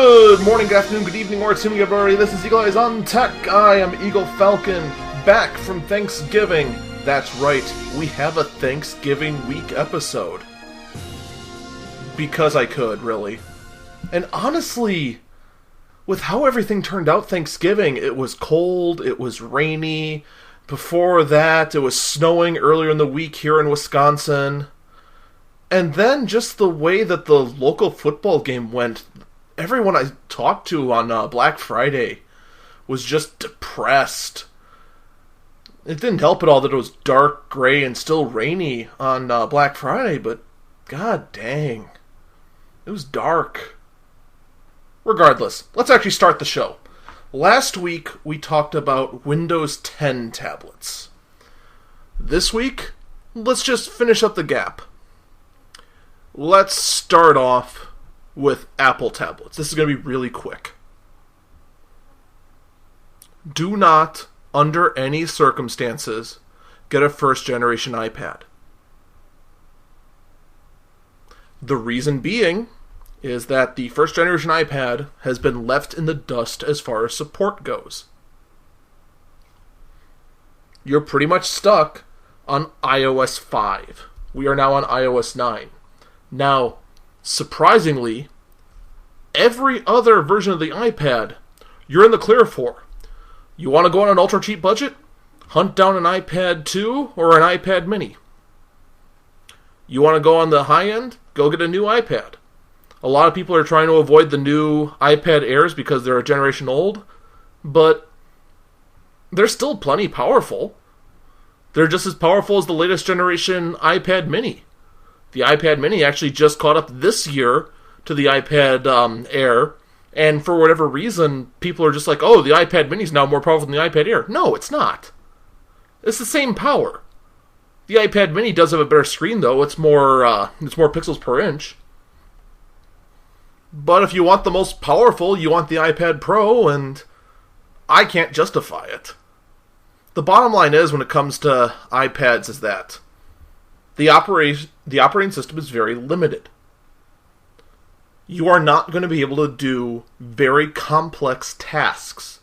Good morning, good afternoon, good evening, or assuming everybody. This is Eagle Eyes on Tech. I am Eagle Falcon, back from Thanksgiving. That's right, we have a Thanksgiving week episode. Because I could, really. And honestly, with how everything turned out Thanksgiving, it was cold, it was rainy. Before that, it was snowing earlier in the week here in Wisconsin. And then just the way that the local football game went, everyone I talked to on Black Friday was just depressed. It didn't help at all that it was dark, gray, and still rainy on Black Friday, but god dang, it was dark. Regardless, let's actually start the show. Last week, we talked about Windows 10 tablets. This week, let's just finish up the gap. Let's start off with Apple tablets. This is going to be really quick. Do not, under any circumstances, get a first-generation iPad. The reason being is that the first-generation iPad has been left in the dust as far as support goes. You're pretty much stuck on iOS 5. We are now on iOS 9. Now, surprisingly, every other version of the iPad, you're in the clear for. You want to go on an ultra cheap budget? Hunt down an iPad 2 or an iPad mini. You want to go on the high end? Go get a new iPad. A lot of people are trying to avoid the new iPad Airs because they're a generation old, but they're still plenty powerful. They're just as powerful as the latest generation iPad mini. The iPad mini actually just caught up this year to the iPad Air, and for whatever reason, people are just like, oh, the iPad mini is now more powerful than the iPad Air. No, it's not. It's the same power. The iPad mini does have a better screen, though. It's more pixels per inch. But if you want the most powerful, you want the iPad Pro, and I can't justify it. The bottom line is, when it comes to iPads, is that the operating system is very limited. You are not going to be able to do very complex tasks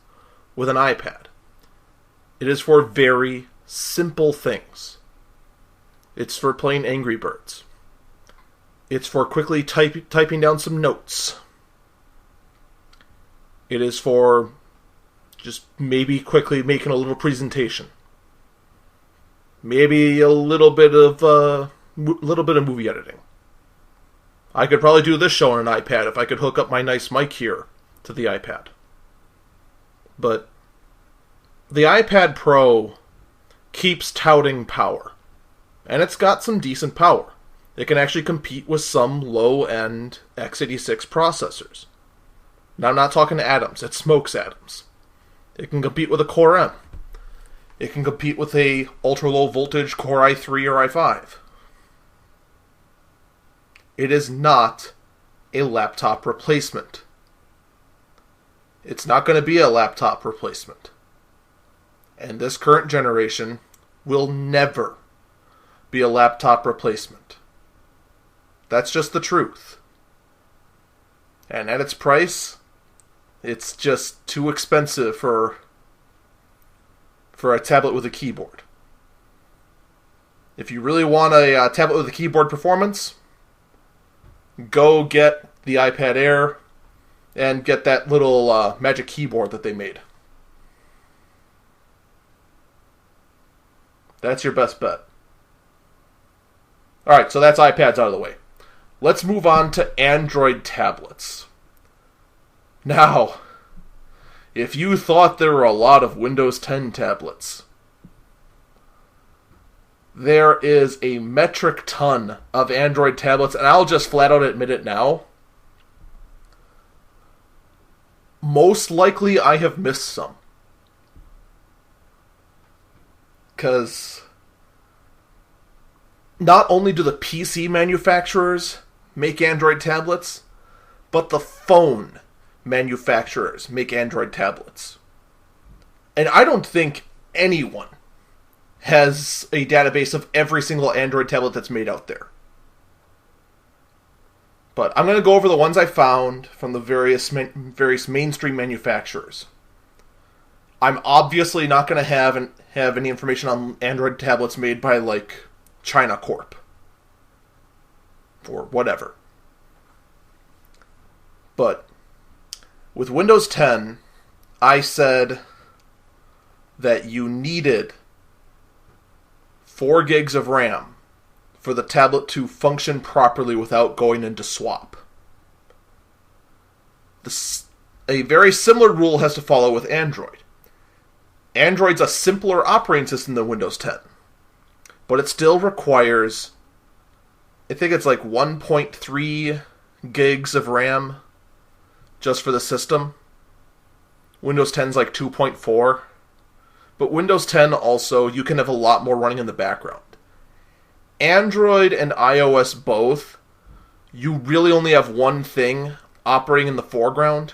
with an iPad. It is for very simple things. It's for playing Angry Birds. It's for quickly typing down some notes. It is for just maybe quickly making a little presentation. Maybe a little bit of movie editing. I could probably do this show on an iPad if I could hook up my nice mic here to the iPad. But the iPad Pro keeps touting power. And it's got some decent power. It can actually compete with some low-end x86 processors. Now, I'm not talking Atoms. It smokes Atoms. It can compete with a Core M. It can compete with a ultra-low voltage Core i3 or i5. It is not a laptop replacement. It's not going to be a laptop replacement. And this current generation will never be a laptop replacement. That's just the truth. And at its price, it's just too expensive for a tablet with a keyboard. If you really want a tablet with a keyboard performance, go get the iPad Air and get that little magic keyboard that they made. That's your best bet. Alright, so that's iPads out of the way. Let's move on to Android tablets. Now, if you thought there were a lot of Windows 10 tablets, there is a metric ton of Android tablets, and I'll just flat out admit it now. Most likely I have missed some. Because not only do the PC manufacturers make Android tablets, but the phone manufacturers make Android tablets. And I don't think anyone has a database of every single Android tablet that's made out there. But I'm going to go over the ones I found from the various mainstream manufacturers. I'm obviously not going to have any information on Android tablets made by, like, China Corp. Or whatever. But with Windows 10, I said that you needed 4 gigs of RAM for the tablet to function properly without going into swap. A very similar rule has to follow with Android. Android's a simpler operating system than Windows 10, but it still requires, I think it's like 1.3 gigs of RAM just for the system. Windows 10's like 2.4. But Windows 10 also, you can have a lot more running in the background. Android and iOS both, you really only have one thing operating in the foreground.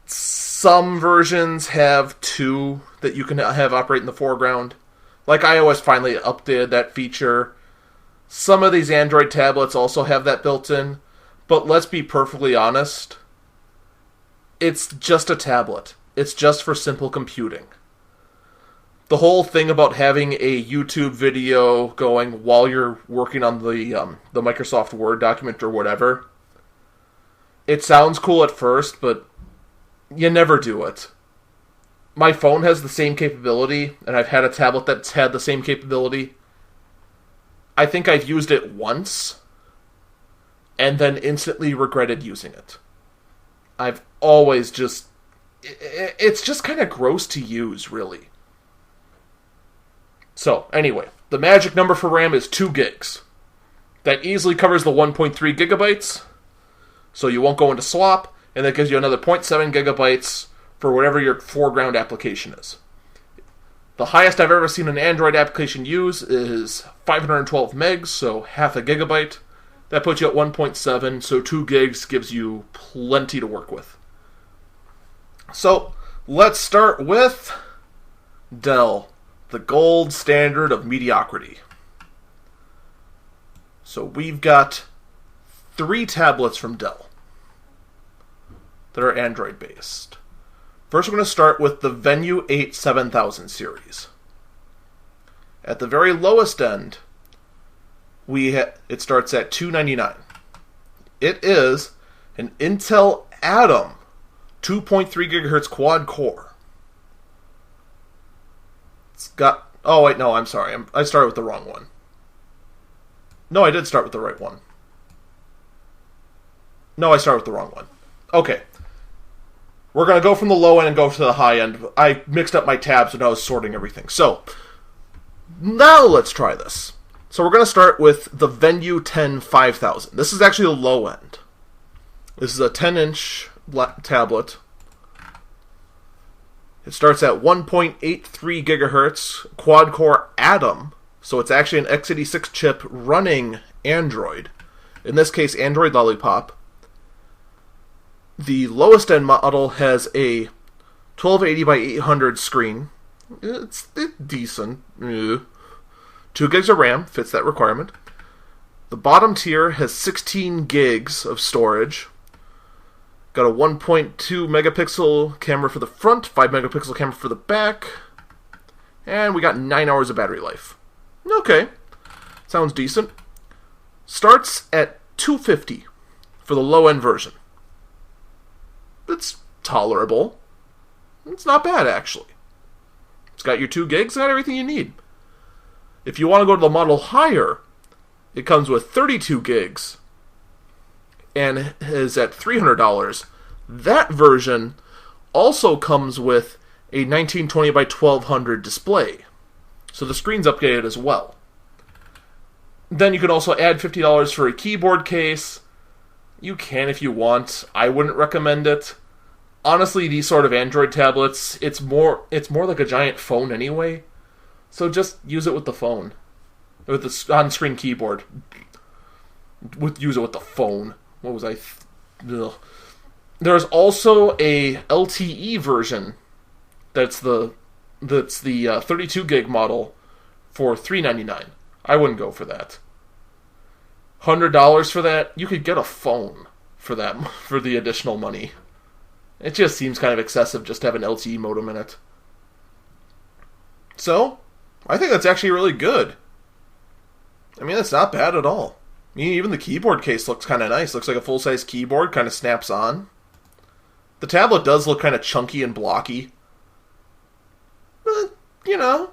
Some versions have 2 that you can have operate in the foreground. Like iOS finally updated that feature. Some of these Android tablets also have that built in. But let's be perfectly honest. It's just a tablet. It's just for simple computing. The whole thing about having a YouTube video going while you're working on the Microsoft Word document or whatever, it sounds cool at first, but you never do it. My phone has the same capability, and I've had a tablet that's had the same capability. I think I've used it once, and then instantly regretted using it. I've always just... It's just kind of gross to use, really. So, anyway, the magic number for RAM is 2 gigs. That easily covers the 1.3 gigabytes, so you won't go into swap, and that gives you another 0.7 gigabytes for whatever your foreground application is. The highest I've ever seen an Android application use is 512 megs, so half a gigabyte. That puts you at 1.7, so 2 gigs gives you plenty to work with. So, let's start with Dell, the gold standard of mediocrity. So we've got 3 tablets from Dell that are Android-based. First, we're going to start with the Venue 8 7000 series. At the very lowest end, it starts at $299. It is an Intel Atom 2.3 gigahertz quad core. It's got... Oh, wait, no, I'm sorry. I started with the wrong one. No, I did start with the right one. No, I started with the wrong one. Okay. We're going to go from the low end and go to the high end. I mixed up my tabs when I was sorting everything. So, now let's try this. So we're going to start with the Venue 10 5000. This is actually the low end. This is a 10-inch tablet. It starts at 1.83 gigahertz quad-core Atom, so it's actually an x86 chip running Android. In this case, Android Lollipop. The lowest end model has a 1280 by 800 screen. It's decent. 2 gigs of RAM, fits that requirement. The bottom tier has 16 gigs of storage. Got a 1.2 megapixel camera for the front, 5 megapixel camera for the back, and we got 9 hours of battery life. Okay, sounds decent. Starts at $250 for the low-end version. It's tolerable. It's not bad, actually. It's got your 2 gigs, got everything you need. If you want to go to the model higher, it comes with 32 gigs and is at $300. That version also comes with a 1920 by 1200 display, so the screen's updated as well. Then you can also add $50 for a keyboard case. You can if you want. I wouldn't recommend it. Honestly, these sort of Android tablets, it's more like a giant phone anyway. So just use it with the phone, with the on-screen keyboard. Use it with the phone. What was I? There's also a LTE version. That's the 32 gig model for $399. I wouldn't go for that. $100 for that, you could get a phone for that, for the additional money. It just seems kind of excessive just to have an LTE modem in it. So, I think that's actually really good. I mean, it's not bad at all. I mean, even the keyboard case looks kind of nice. Looks like a full-size keyboard, kind of snaps on. The tablet does look kind of chunky and blocky. But, you know,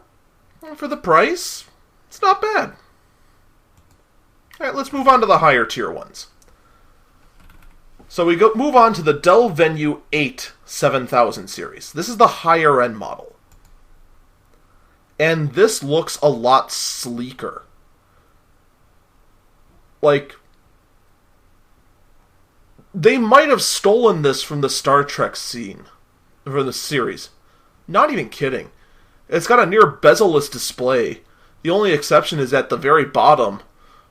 for the price, it's not bad. Alright, let's move on to the higher tier ones. So we move on to the Dell Venue 8 7000 series. This is the higher end model. And this looks a lot sleeker. Like, they might have stolen this from the Star Trek scene, from the series. Not even kidding. It's got a near bezel-less display. The only exception is at the very bottom,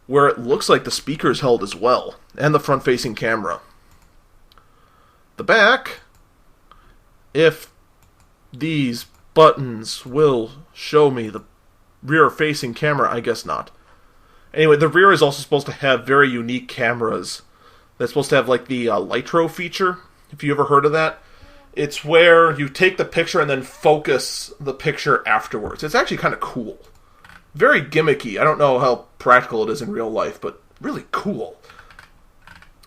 where it looks like the speaker's held as well, and the front-facing camera. The back, if these buttons will show me the rear-facing camera, I guess not. Anyway, the rear is also supposed to have very unique cameras. That's supposed to have like the Litro feature, if you ever heard of that. It's where you take the picture and then focus the picture afterwards. It's actually kind of cool. Very gimmicky. I don't know how practical it is in real life, but really cool.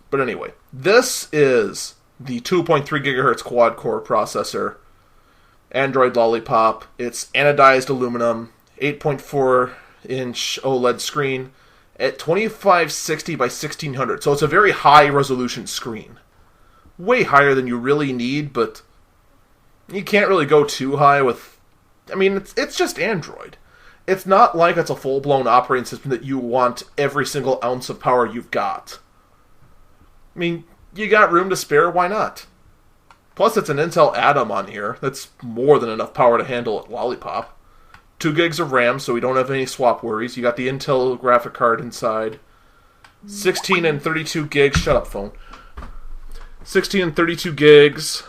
But anyway, this is the 2.3 gigahertz quad-core processor. Android Lollipop. It's anodized aluminum, 8.4-inch OLED screen at 2560 by 1600. So it's a very high-resolution screen. Way higher than you really need, but you can't really go too high with... I mean, it's just Android. It's not like it's a full-blown operating system that you want every single ounce of power you've got. I mean, you got room to spare, why not? Plus, it's an Intel Atom on here. That's more than enough power to handle at Lollipop. 2 gigs of RAM, so we don't have any swap worries. You got the Intel graphic card inside. 16 and 32 gigs. Shut up, phone. 16 and 32 gigs.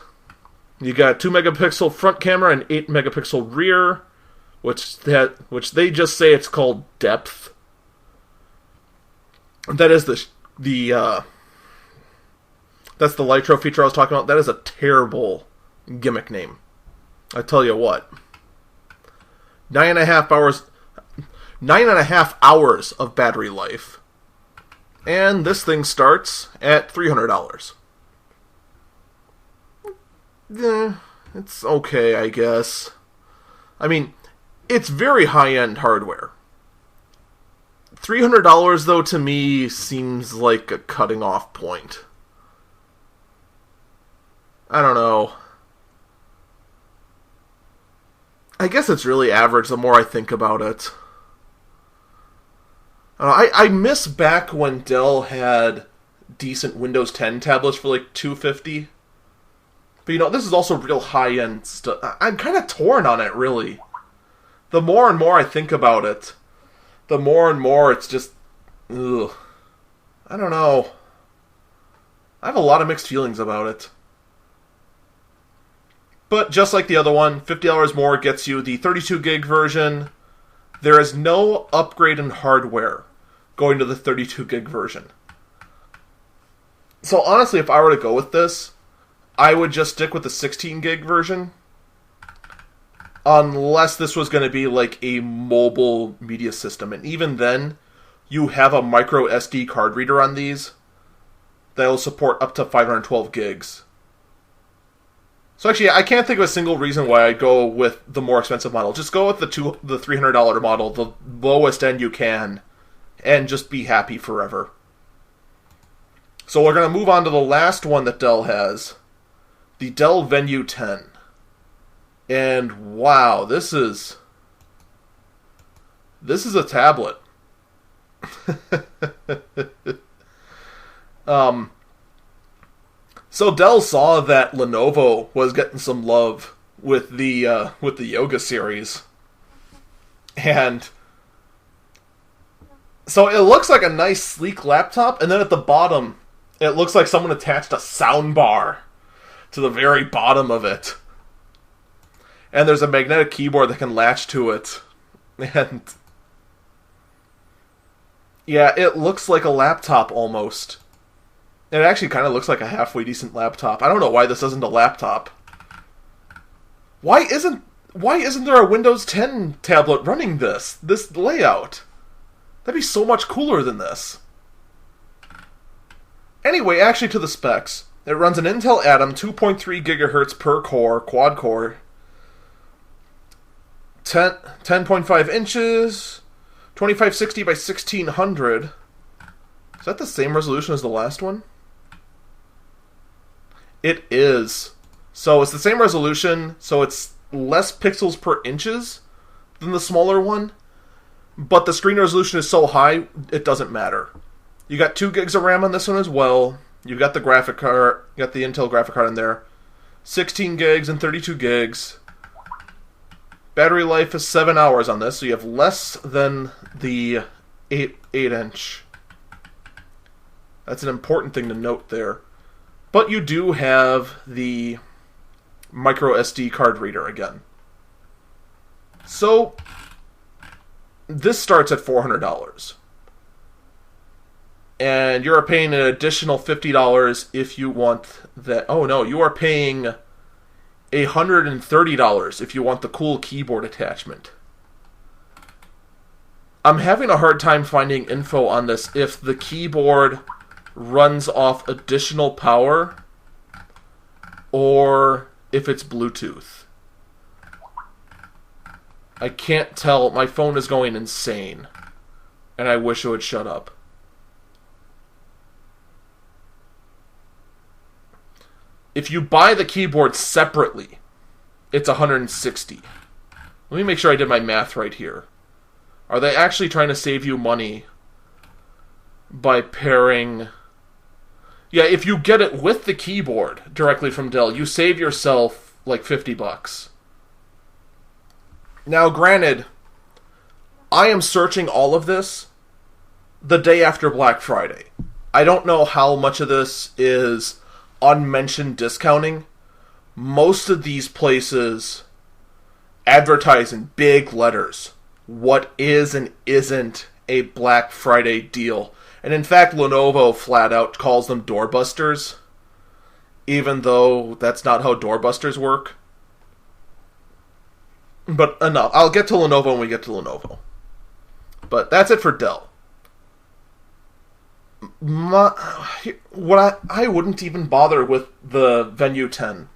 You got 2 megapixel front camera and 8 megapixel rear, which they just say it's called depth. That is that's the Litro feature I was talking about. That is a terrible gimmick name. I tell you what. 9.5 hours of battery life. And this thing starts at $300. It's okay, I guess. I mean, it's very high-end hardware. $300, though, to me, seems like a cutting-off point. I don't know. I guess it's really average the more I think about it. I miss back when Dell had decent Windows 10 tablets for like $250. But you know, this is also real high-end stuff. I'm kind of torn on it, really. The more and more I think about it, the more and more it's just... ugh. I don't know. I have a lot of mixed feelings about it. But just like the other one, $50 more gets you the 32 gig version. There is no upgrade in hardware going to the 32 gig version. So honestly, if I were to go with this, I would just stick with the 16 gig version. Unless this was going to be like a mobile media system. And even then, you have a micro SD card reader on these that will support up to 512 gigs. So actually, I can't think of a single reason why I'd go with the more expensive model. Just go with the $300 model, the lowest end you can, and just be happy forever. So we're going to move on to the last one that Dell has, the Dell Venue 10. And wow, this is a tablet. So Dell saw that Lenovo was getting some love with the Yoga series, and so it looks like a nice sleek laptop, and then at the bottom, it looks like someone attached a sound bar to the very bottom of it, and there's a magnetic keyboard that can latch to it, and Yeah, it looks like a laptop almost. It actually kind of looks like a halfway decent laptop. I don't know why this isn't a laptop. Why isn't there a Windows 10 tablet running this layout? That'd be so much cooler than this. Anyway, actually to the specs. It runs an Intel Atom 2.3 gigahertz per core, quad core. 10.5 inches, 2560 by 1600. Is that the same resolution as the last one? It is. So it's the same resolution, so it's less pixels per inches than the smaller one, but the screen resolution is so high, it doesn't matter. You got 2 gigs of RAM on this one as well. You've got the graphic card, you got the Intel graphic card in there. 16 gigs and 32 gigs. Battery life is 7 hours on this, so you have less than the 8-inch. That's an important thing to note there. But you do have the micro SD card reader again. So, this starts at $400. And you're paying an additional $50 if you want that. Oh no, you are paying $130 if you want the cool keyboard attachment. I'm having a hard time finding info on this if the keyboard runs off additional power or if it's Bluetooth. I can't tell. My phone is going insane, and I wish it would shut up. If you buy the keyboard separately, it's $160. Let me make sure I did my math right here. Are they actually trying to save you money by pairing... Yeah, if you get it with the keyboard directly from Dell, you save yourself like $50. Now, granted, I am searching all of this the day after Black Friday. I don't know how much of this is unmentioned discounting. Most of these places advertise in big letters what is and isn't a Black Friday deal. And in fact, Lenovo flat out calls them doorbusters, even though that's not how doorbusters work. But enough. I'll get to Lenovo when we get to Lenovo. But that's it for Dell. I wouldn't even bother with the Venue 10.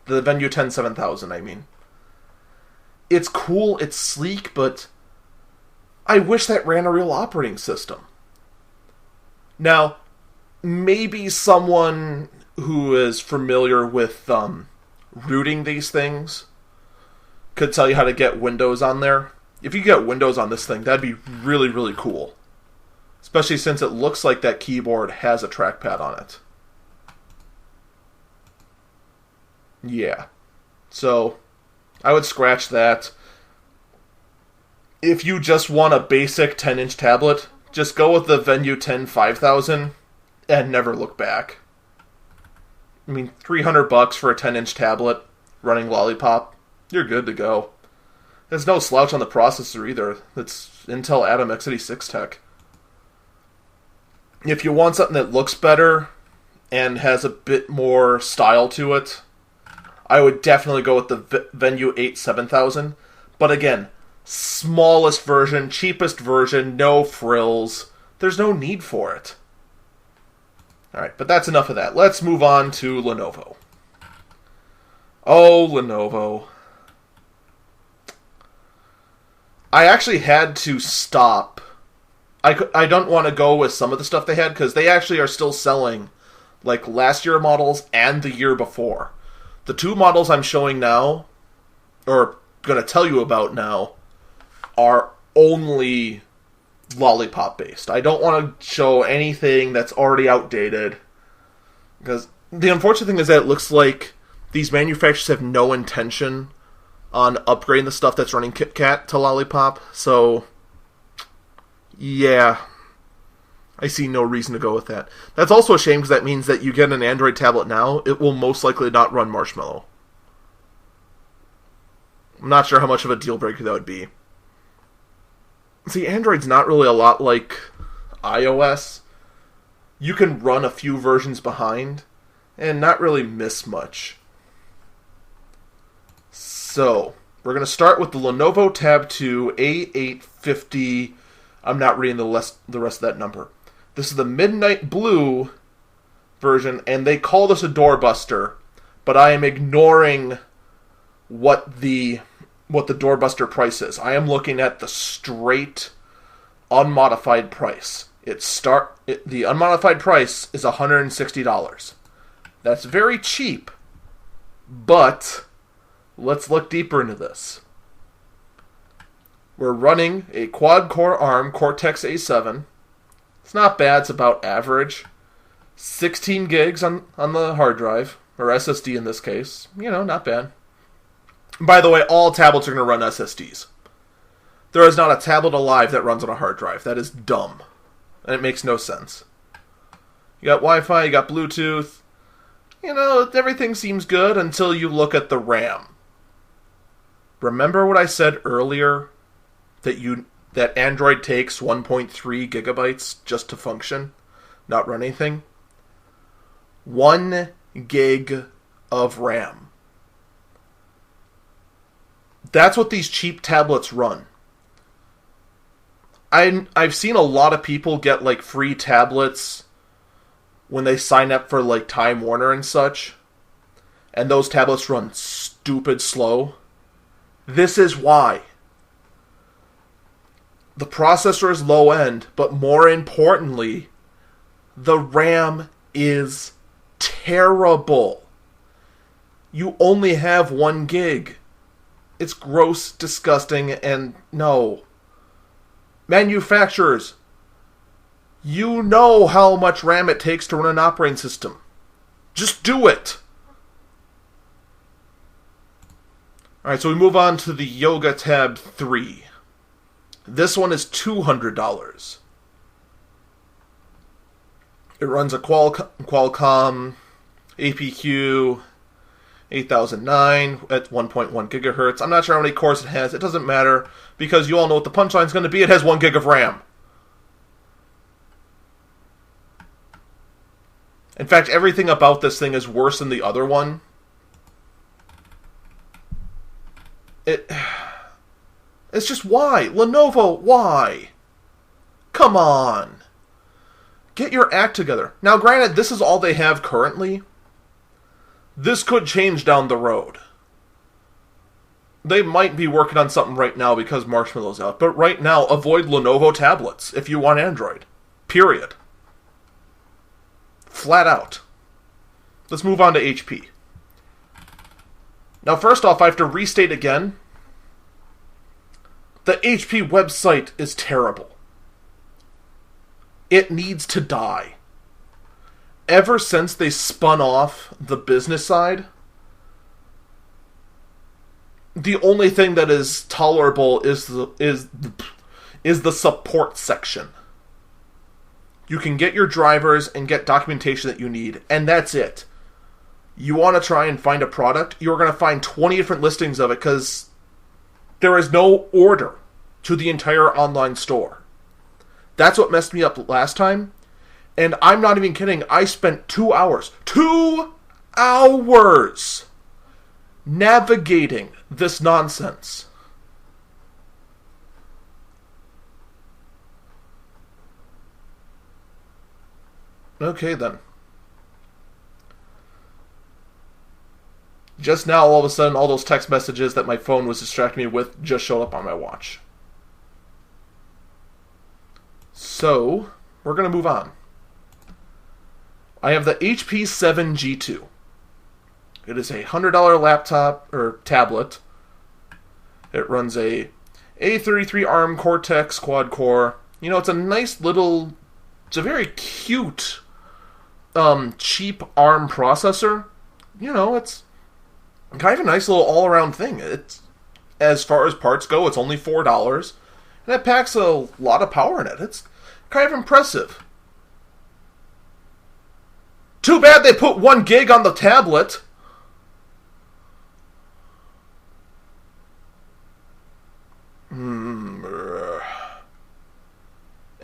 The Venue 10 7000, I mean. It's cool, it's sleek, but I wish that ran a real operating system. Now, maybe someone who is familiar with rooting these things could tell you how to get Windows on there. If you get Windows on this thing, that'd be really, really cool. Especially since it looks like that keyboard has a trackpad on it. Yeah. So, I would scratch that. If you just want a basic 10-inch tablet, just go with the Venue 10 5000 and never look back. I mean, $300 for a 10-inch tablet running Lollipop, you're good to go. There's no slouch on the processor either. It's Intel Atom x86 tech. If you want something that looks better and has a bit more style to it, I would definitely go with the Venue 8 7000. But again, smallest version, cheapest version, no frills. There's no need for it. Alright, but that's enough of that. Let's move on to Lenovo. Oh, Lenovo. I actually had to stop. I don't want to go with some of the stuff they had, because they actually are still selling like last year models and the year before. The two models I'm showing now, or going to tell you about now, are only Lollipop based. I don't want to show anything that's already outdated, because the unfortunate thing is that it looks like these manufacturers have no intention on upgrading the stuff that's running KitKat to Lollipop. So yeah, I see no reason to go with that. That's also a shame, because that means that you get an Android tablet now, it will most likely not run Marshmallow. I'm not sure how much of a deal breaker that would be. See, Android's not really a lot like iOS, you can run a few versions behind and not really miss much. So, we're going to start with the Lenovo Tab 2 A850. I'm not reading the rest of that number. This is the Midnight Blue version, and they call this a doorbuster, but I am ignoring what the doorbuster price is. I am looking at the straight unmodified price. The unmodified price is $160. That's very cheap, but let's look deeper into this. We're running a quad-core ARM Cortex-A7. It's not bad, it's about average. 16 gigs on the hard drive, or SSD in this case. Not bad. By the way, all tablets are going to run SSDs. There is not a tablet alive that runs on a hard drive. That is dumb. And it makes no sense. You got Wi-Fi, you got Bluetooth. Everything seems good until you look at the RAM. Remember what I said earlier? That Android takes 1.3 gigabytes just to function, not run anything? 1 gig of RAM. That's what these cheap tablets run. I've seen a lot of people get free tablets when they sign up for Time Warner and such, and those tablets run stupid slow. This is why. The processor is low end, but more importantly, the RAM is terrible. You only have 1 gig. It's gross, disgusting, and no. Manufacturers, you know how much RAM it takes to run an operating system. Just do it. Alright, so we move on to the Yoga Tab 3. This one is $200. It runs a Qualcomm APQ 8009 at 1.1 gigahertz. I'm not sure how many cores it has. It doesn't matter, because you all know what the punchline is going to be. It has 1 gig of RAM. In fact, everything about this thing is worse than the other one. It's just why? Lenovo, why? Come on. Get your act together. Now, granted, this is all they have currently. This could change down the road. They might be working on something right now because Marshmallow's out. But right now, avoid Lenovo tablets if you want Android. Period. Flat out. Let's move on to HP. Now, first off, I have to restate again. The HP website is terrible. It needs to die. Ever since they spun off the business side, the only thing that is tolerable is the support section. You can get your drivers and get documentation that you need, and that's it. You want to try and find a product, you're going to find 20 different listings of it because there is no order to the entire online store. That's what messed me up last time. And I'm not even kidding. I spent 2 hours. 2 hours! Navigating this nonsense. Okay, then. Just now, all of a sudden, all those text messages that my phone was distracting me with just showed up on my watch. So, we're going to move on. I have the HP 7G2. It is a $100 laptop, or tablet. It runs a A33 ARM Cortex quad-core. It's a nice little... It's a very cute, cheap ARM processor. It's kind of a nice little all-around thing. It's, as far as parts go, it's only $4. And it packs a lot of power in it. It's kind of impressive. Too bad they put 1 gig on the tablet.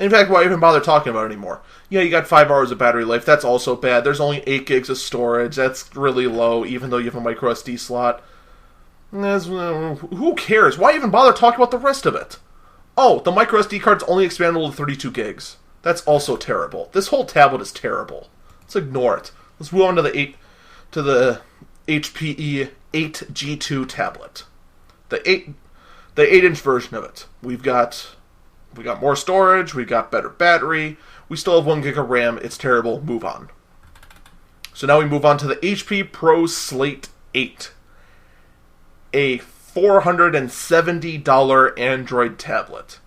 In fact, why even bother talking about it anymore? Yeah, you got 5 hours of battery life. That's also bad. There's only 8 gigs of storage. That's really low, even though you have a micro SD slot. Who cares? Why even bother talking about the rest of it? Oh, the micro SD card's only expandable to 32 gigs. That's also terrible. This whole tablet is terrible. Let's ignore it. Let's move on to the HPE 8G2 tablet. The 8-inch version of it. We got more storage, we got better battery, we still have 1 gig of RAM, it's terrible, move on. So now we move on to the HP Pro Slate 8. A $470 Android tablet.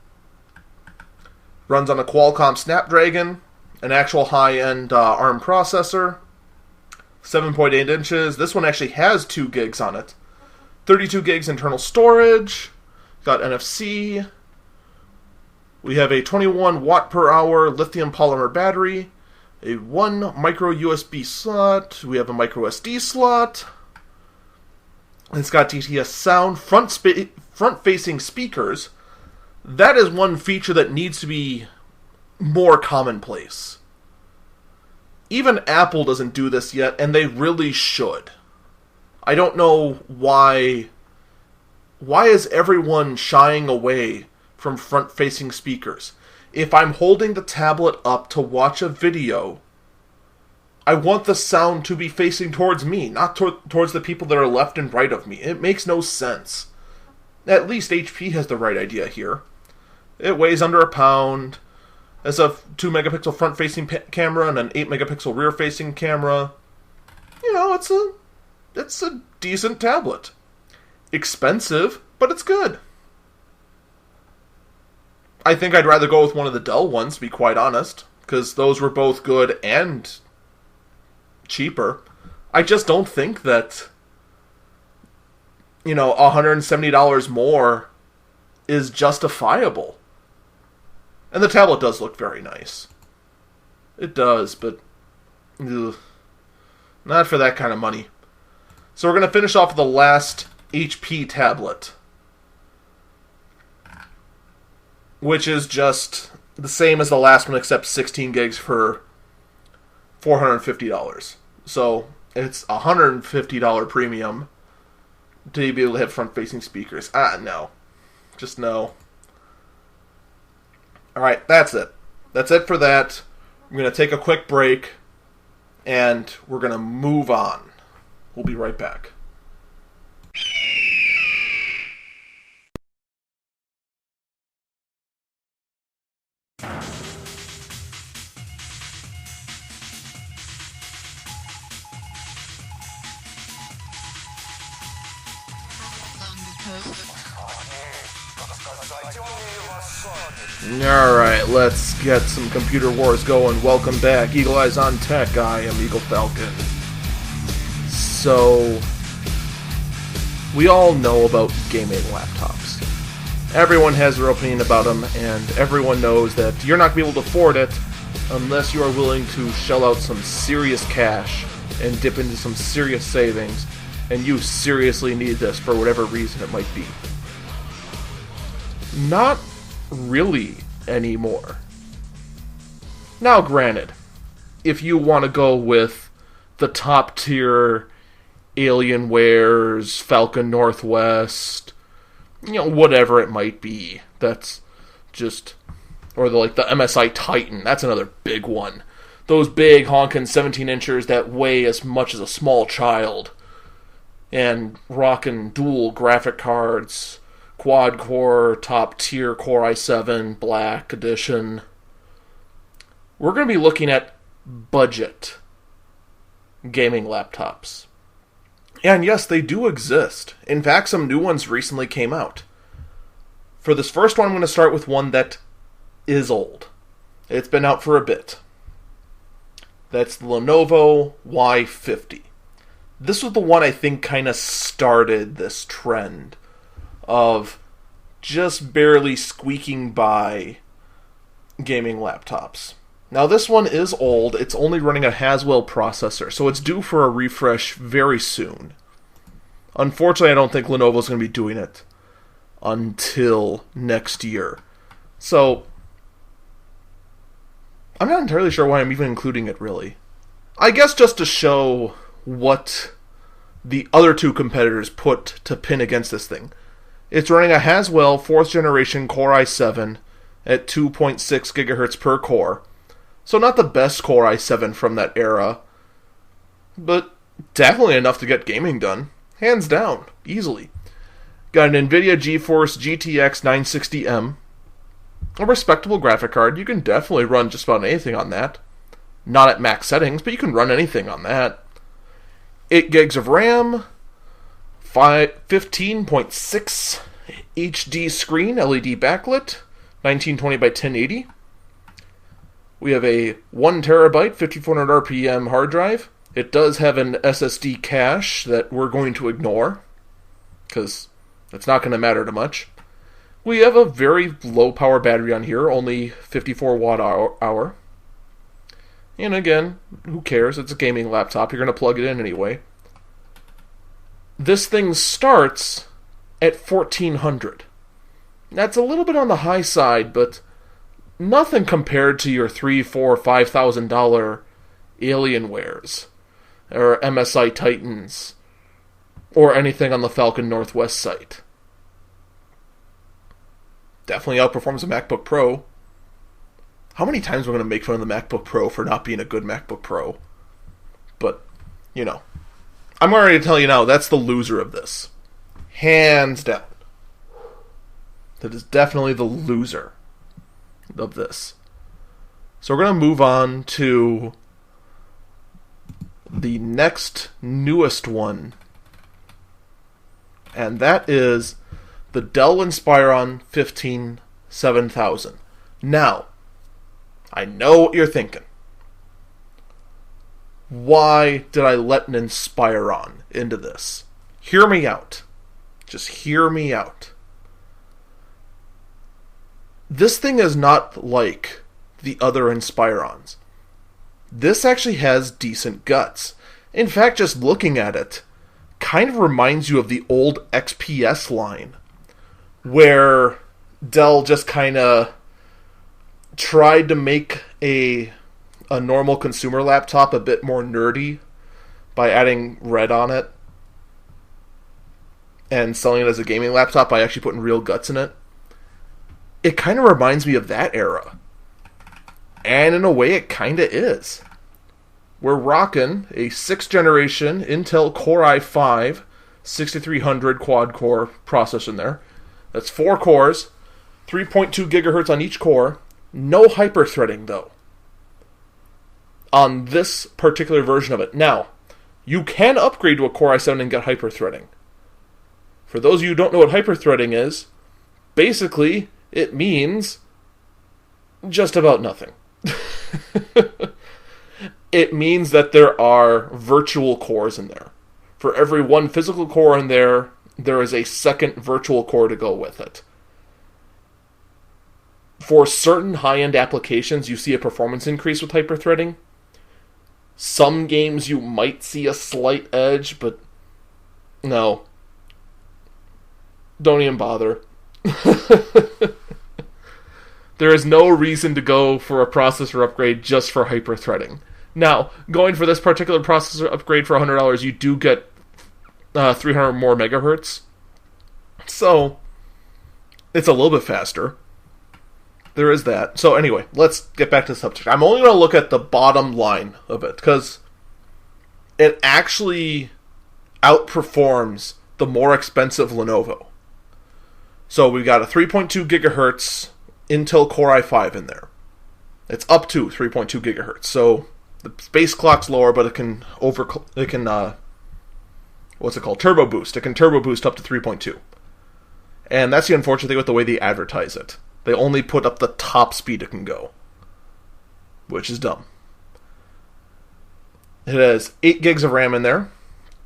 Runs on a Qualcomm Snapdragon, an actual high-end ARM processor, 7.8 inches. This one actually has 2 gigs on it. 32 gigs internal storage, got NFC. We have a 21 watt per hour lithium polymer battery, a 1 micro USB slot, we have a micro SD slot. It's got DTS sound, front-facing speakers. That is one feature that needs to be more commonplace. Even Apple doesn't do this yet, and they really should. I don't know why. Why is everyone shying away from front-facing speakers? If I'm holding the tablet up to watch a video, I want the sound to be facing towards me, not towards the people that are left and right of me. It makes no sense. At least HP has the right idea here. It weighs under a pound. Has a 2 megapixel front-facing camera and an 8 megapixel rear-facing camera. You know, it's a decent tablet. Expensive, but it's good. I think I'd rather go with one of the Dell ones, to be quite honest, because those were both good and cheaper. I just don't think that, $170 more is justifiable. And the tablet does look very nice. It does, but not for that kind of money. So we're going to finish off with the last HP tablet, which is just the same as the last one except 16 gigs for $450. So it's $150 premium to be able to have front-facing speakers. No. Just no. Alright, that's it. That's it for that. I'm going to take a quick break, and we're going to move on. We'll be right back. Alright, let's get some computer wars going. Welcome back, Eagle Eyes on Tech. I am Eagle Falcon. So, we all know about gaming laptops. Everyone has their opinion about them, and everyone knows that you're not going to be able to afford it unless you are willing to shell out some serious cash and dip into some serious savings, and you seriously need this for whatever reason it might be. Not really anymore. Now, granted, if you want to go with the top tier Alienwares, Falcon Northwest, whatever it might be, that's just, or the MSI Titan, that's another big one. Those big honkin' 17-inchers that weigh as much as a small child, and rockin' dual graphic cards, quad-core, top-tier Core i7, Black Edition. We're going to be looking at budget gaming laptops. And yes, they do exist. In fact, some new ones recently came out. For this first one, I'm going to start with one that is old. It's been out for a bit. That's the Lenovo Y50. This was the one I think kind of started this trend of just barely squeaking by gaming laptops. Now this one is old, it's only running a Haswell processor, so it's due for a refresh very soon. Unfortunately, I don't think Lenovo's going to be doing it until next year. So, I'm not entirely sure why I'm even including it, really. I guess just to show what the other two competitors put to pin against this thing. It's running a Haswell 4th generation Core i7 at 2.6 gigahertz per core. So not the best Core i7 from that era, but definitely enough to get gaming done. Hands down, easily. Got an NVIDIA GeForce GTX 960M. A respectable graphic card. You can definitely run just about anything on that. Not at max settings, but you can run anything on that. 8 gigs of RAM. 15.6 HD screen, LED backlit. 1920 by 1080. We have a 1 terabyte, 5400 RPM hard drive. It does have an SSD cache that we're going to ignore, because it's not going to matter too much. We have a very low power battery on here, only 54 watt hour. And again, who cares? It's a gaming laptop. You're going to plug it in anyway. This thing starts at $1,400. That's a little bit on the high side, but nothing compared to your $3,000, $4,000, $5,000 Alienwares or MSI Titans or anything on the Falcon Northwest site. Definitely outperforms a MacBook Pro. How many times we're going to make fun of the MacBook Pro for not being a good MacBook Pro? But, you know, I'm already to tell you now, that's the loser of this. Hands down. That is definitely the loser of this. So we're going to move on to the next newest one. And that is the Dell Inspiron 15 7000. Now, I know what you're thinking. Why did I let an Inspiron into this? Hear me out. Just hear me out. This thing is not like the other Inspirons. This actually has decent guts. In fact, just looking at it, kind of reminds you of the old XPS line, where Dell just kind of tried to make a normal consumer laptop a bit more nerdy by adding red on it and selling it as a gaming laptop by actually putting real guts in it. It kind of reminds me of that era. And in a way, it kind of is. We're rocking a 6th generation Intel Core i5 6300 quad-core processor in there. That's 4 cores, 3.2 gigahertz on each core. No hyper-threading, though, on this particular version of it. Now, you can upgrade to a Core i7 and get hyper-threading. For those of you who don't know what hyper-threading is, basically, it means just about nothing. It means that there are virtual cores in there. For every one physical core in there, there is a second virtual core to go with it. For certain high-end applications, you see a performance increase with hyper-threading. Some games you might see a slight edge, but no. Don't even bother. There is no reason to go for a processor upgrade just for hyper-threading. Now, going for this particular processor upgrade for $100, you do get 300 more megahertz. So, it's a little bit faster. There is that. So anyway, let's get back to the subject. I'm only going to look at the bottom line of it, because it actually outperforms the more expensive Lenovo. So we've got a 3.2 gigahertz Intel Core i5 in there. It's up to 3.2 gigahertz. So the base clock's lower, but it can turbo boost. It can turbo boost up to 3.2. And that's the unfortunate thing with the way they advertise it. They only put up the top speed it can go, which is dumb. It has 8 gigs of RAM in there,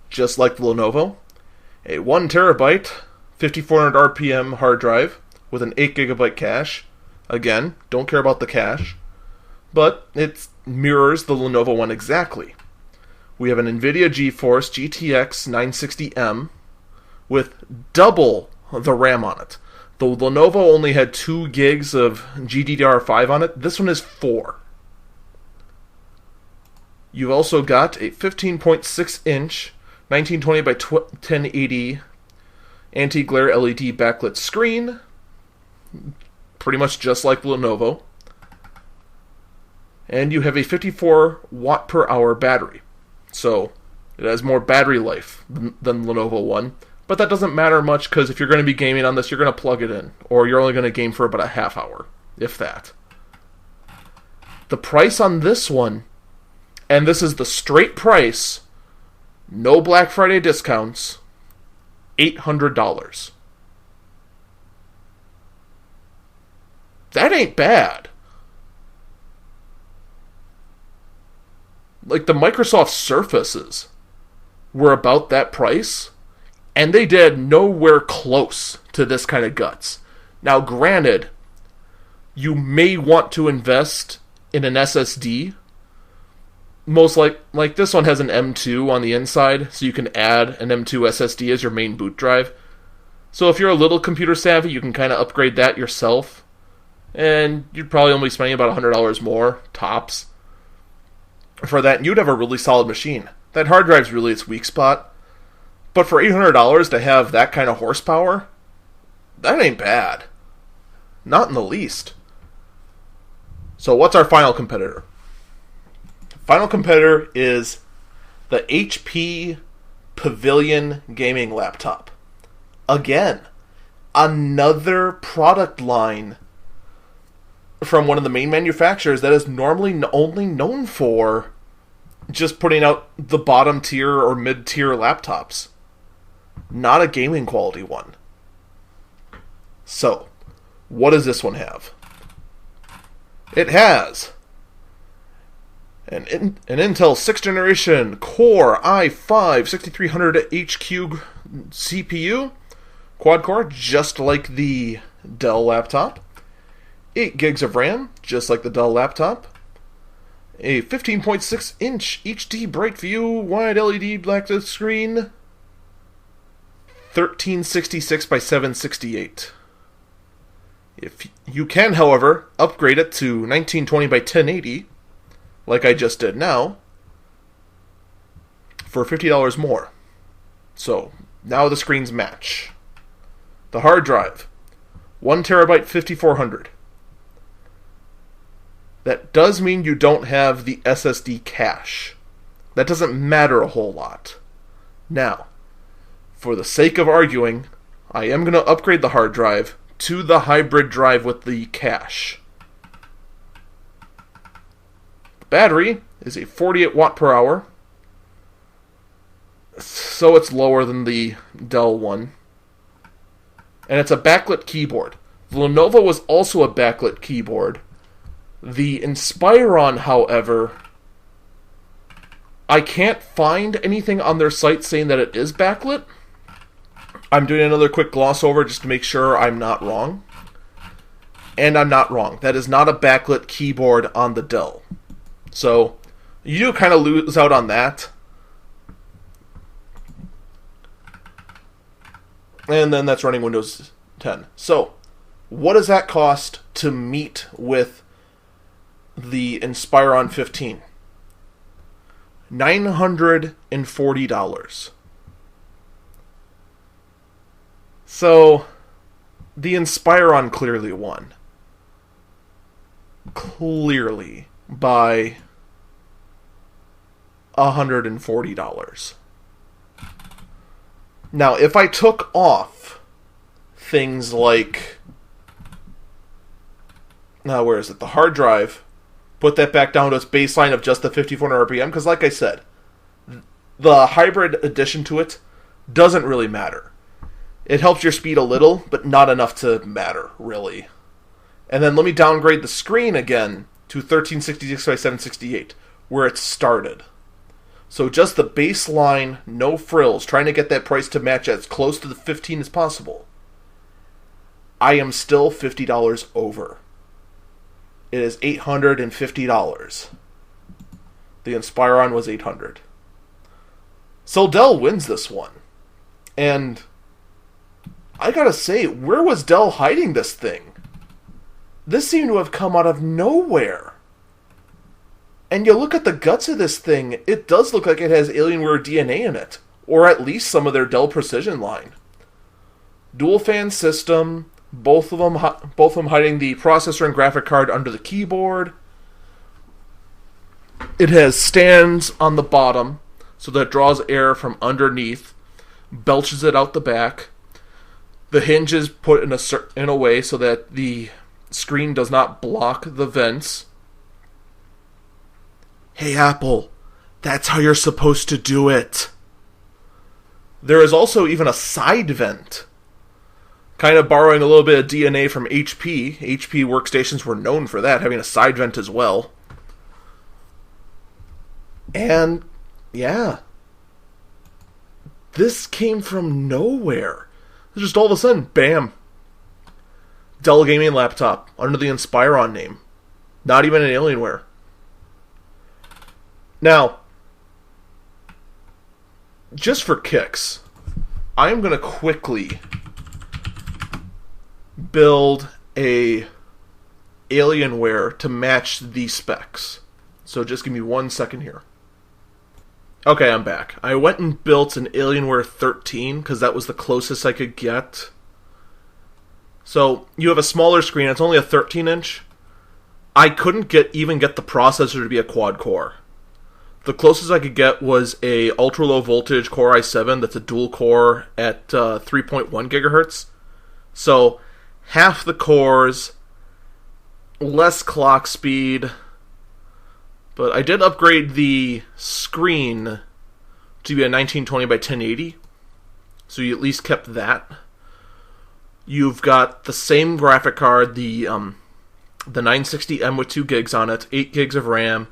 just like the Lenovo. A 1 terabyte, 5400 RPM hard drive with an 8 gigabyte cache. Again, don't care about the cache, but it mirrors the Lenovo one exactly. We have an NVIDIA GeForce GTX 960M with double the RAM on it. The Lenovo only had 2 gigs of GDDR5 on it. This one is 4. You've also got a 15.6-inch 1920 by 1080 anti-glare LED backlit screen, pretty much just like the Lenovo. And you have a 54 watt per hour battery. So it has more battery life than the Lenovo one. But that doesn't matter much, because if you're going to be gaming on this, you're going to plug it in. Or you're only going to game for about a half hour, if that. The price on this one, and this is the straight price, no Black Friday discounts, $800. That ain't bad. Like, the Microsoft Surfaces were about that price, and they did nowhere close to this kind of guts. Now, granted, you may want to invest in an SSD. Most like this one has an M2 on the inside, so you can add an M2 SSD as your main boot drive. So if you're a little computer savvy, you can kind of upgrade that yourself. And you'd probably only be spending about $100 more, tops, for that. And you'd have a really solid machine. That hard drive's really its weak spot. But for $800 to have that kind of horsepower, that ain't bad. Not in the least. So what's our final competitor? Final competitor is the HP Pavilion gaming laptop. Again, another product line from one of the main manufacturers that is normally only known for just putting out the bottom tier or mid-tier laptops. Not a gaming quality one. So, what does this one have? It has an Intel 6th generation Core i5-6300HQ CPU, quad-core, just like the Dell laptop. 8 gigs of RAM, just like the Dell laptop. A 15.6-inch HD Brightview wide LED backlit screen. 1366 by 768. If you can, however, upgrade it to 1920 by 1080, like I just did now, for $50 more. So, now the screens match. The hard drive, 1 terabyte 5400. That does mean you don't have the SSD cache. That doesn't matter a whole lot. Now, for the sake of arguing, I am going to upgrade the hard drive to the hybrid drive with the cache. The battery is a 48 watt per hour, so it's lower than the Dell one. And it's a backlit keyboard. The Lenovo was also a backlit keyboard. The Inspiron, however, I can't find anything on their site saying that it is backlit. I'm doing another quick gloss over just to make sure I'm not wrong. And I'm not wrong. That is not a backlit keyboard on the Dell. So, you do kind of lose out on that. And then that's running Windows 10. So, what does that cost to meet with the Inspiron 15? $940. So, the Inspiron clearly won. Clearly, by $140. Now, if I took off things like, where is it? The hard drive, put that back down to its baseline of just the 5400 RPM, because like I said, the hybrid addition to it doesn't really matter. It helps your speed a little, but not enough to matter, really. And then let me downgrade the screen again to 1366 by 768, where it started. So just the baseline, no frills, trying to get that price to match as close to the 15 as possible. I am still $50 over. It is $850. The Inspiron was $800. So Dell wins this one. And I gotta say, where was Dell hiding this thing? This seemed to have come out of nowhere. And you look at the guts of this thing, it does look like it has Alienware DNA in it. Or at least some of their Dell Precision line. Dual fan system, both of them hiding the processor and graphic card under the keyboard. It has stands on the bottom, so that it draws air from underneath, belches it out the back. The hinge is put in a way so that the screen does not block the vents. Hey Apple, that's how you're supposed to do it. There is also even a side vent. Kind of borrowing a little bit of DNA from HP. HP workstations were known for that, having a side vent as well. And, yeah. This came from nowhere. Just all of a sudden, bam. Dell gaming laptop under the Inspiron name. Not even an Alienware. Now, just for kicks, I am going to quickly build a Alienware to match these specs. So just give me 1 second here. Okay, I'm back. I went and built an Alienware 13 because that was the closest I could get. So you have a smaller screen. It's only a 13-inch. I couldn't even get the processor to be a quad core. The closest I could get was a ultra-low voltage Core i7 that's a dual core at 3.1 gigahertz. So half the cores, less clock speed. But I did upgrade the screen to be a 1920 by 1080. So you at least kept that. You've got the same graphic card, the 960M with 2 gigs on it, 8 gigs of RAM,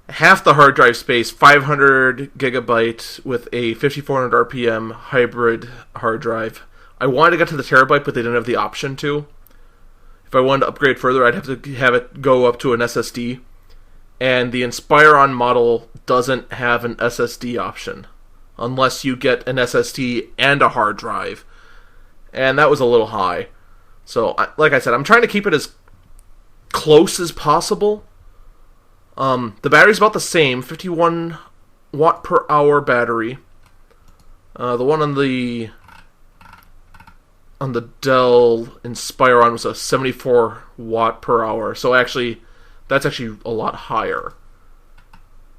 half the hard drive space, 500 gigabyte with a 5400 RPM hybrid hard drive. I wanted to get to the terabyte, but they didn't have the option to. If I wanted to upgrade further, I'd have to have it go up to an SSD. And the Inspiron model doesn't have an SSD option, unless you get an SSD and a hard drive. And that was a little high. So, like I said, I'm trying to keep it as close as possible. The battery's about the same, 51 watt per hour battery. The one on the Dell Inspiron was a 74 watt per hour. So actually, that's actually a lot higher.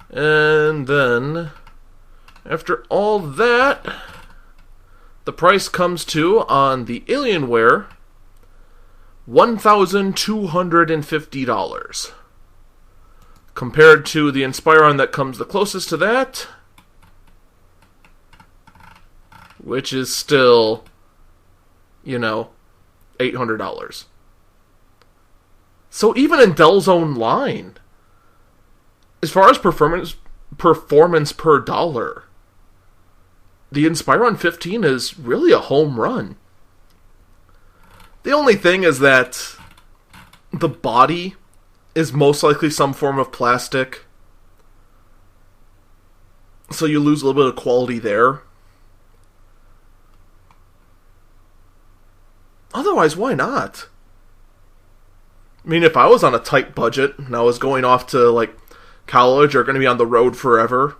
And then, after all that, the price comes to, on the Alienware, $1,250. Compared to the Inspiron that comes the closest to that, which is still, $800. So even in Dell's own line, as far as performance per dollar, the Inspiron 15 is really a home run. The only thing is that the body is most likely some form of plastic, so you lose a little bit of quality there. Otherwise, why not? I mean, if I was on a tight budget and I was going off to, college or going to be on the road forever,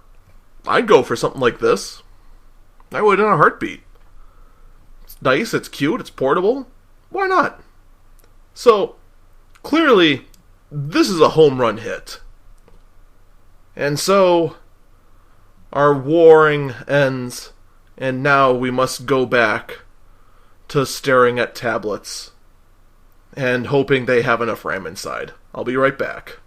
I'd go for something like this. I would in a heartbeat. It's nice, it's cute, it's portable. Why not? So, clearly, this is a home run hit. And so, our warring ends, and now we must go back to staring at tablets and hoping they have enough RAM inside. I'll be right back.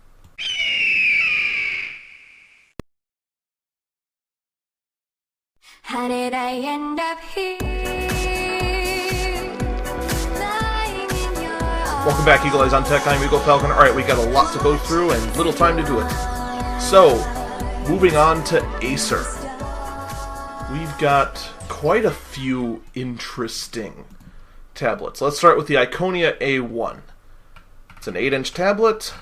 How did I end up here? Welcome back, Eagle Eyes on Tech. I'm Eagle Falcon. Alright, we got a lot to go through and little time to do it. So, moving on to Acer. We've got quite a few interesting tablets. Let's start with the Iconia A1. It's an 8-inch tablet,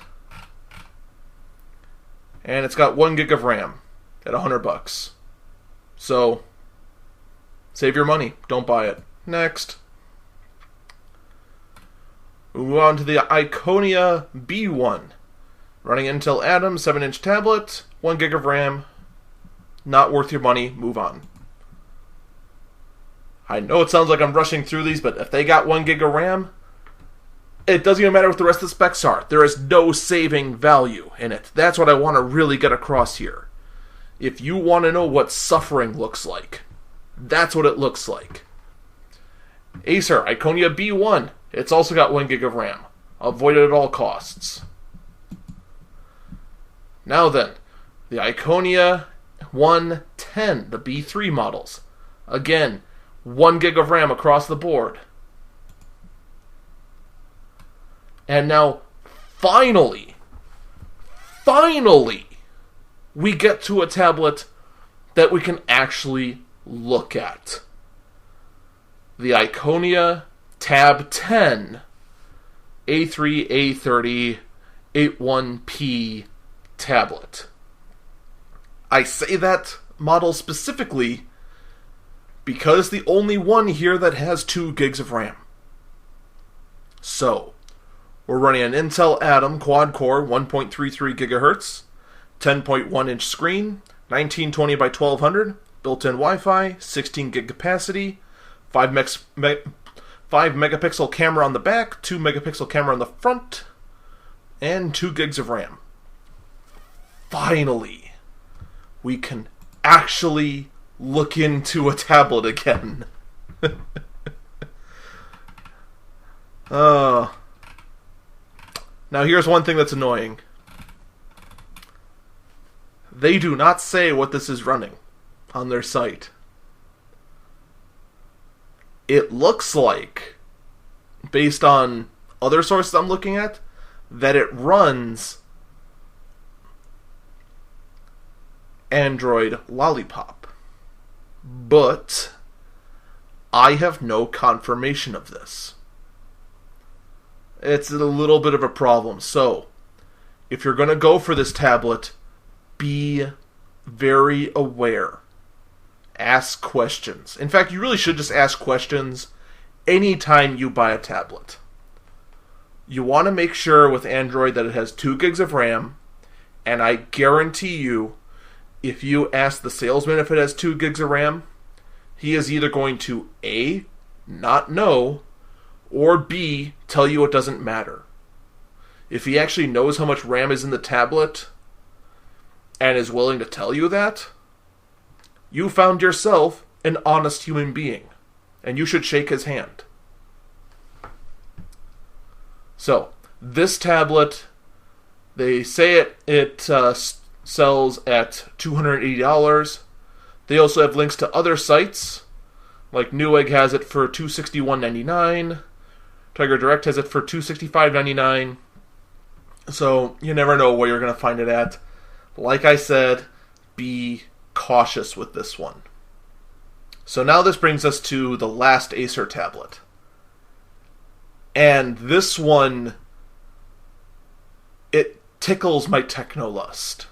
and it's got 1 gig of RAM at $100. So, save your money. Don't buy it. Next. We move on to the Iconia B1. Running Intel Atom, 7-inch tablet, 1 gig of RAM. Not worth your money, move on. I know it sounds like I'm rushing through these, but if they got 1 gig of RAM, it doesn't even matter what the rest of the specs are. There is no saving value in it. That's what I want to really get across here. If you want to know what suffering looks like, that's what it looks like. Acer Iconia B1. It's also got 1 gig of RAM. Avoid it at all costs. Now then, the Iconia 110, the B3 models. Again, 1 gig of RAM across the board. And now, finally, we get to a tablet that we can actually look at. The Iconia Tab 10 A3, A30, 81P tablet. I say that model specifically because it's the only one here that has 2 gigs of RAM. So, we're running an Intel Atom quad-core 1.33 GHz, 10.1-inch screen, 1920 by 1200, built-in Wi-Fi, 16 gig capacity, 5 megapixel camera on the back, 2 megapixel camera on the front, and 2 gigs of RAM. Finally, we can actually look into a tablet again. Now here's one thing that's annoying. They do not say what this is running on their site. It looks like, based on other sources I'm looking at, that it runs Android Lollipop. But I have no confirmation of this. It's a little bit of a problem. So, if you're going to go for this tablet, be very aware. Ask questions. In fact, you really should just ask questions anytime you buy a tablet. You want to make sure with Android that it has 2 gigs of RAM, and I guarantee you, if you ask the salesman if it has 2 gigs of RAM, he is either going to A, not know, or B, tell you it doesn't matter. If he actually knows how much RAM is in the tablet and is willing to tell you that, you found yourself an honest human being, and you should shake his hand. So, this tablet, they say it sells at $280. They also have links to other sites, like Newegg has it for $261.99. Tiger Direct has it for $265.99. So, you never know where you're going to find it at. Like I said, be cautious with this one. So now this brings us to the last Acer tablet. And this one, it tickles my technolust.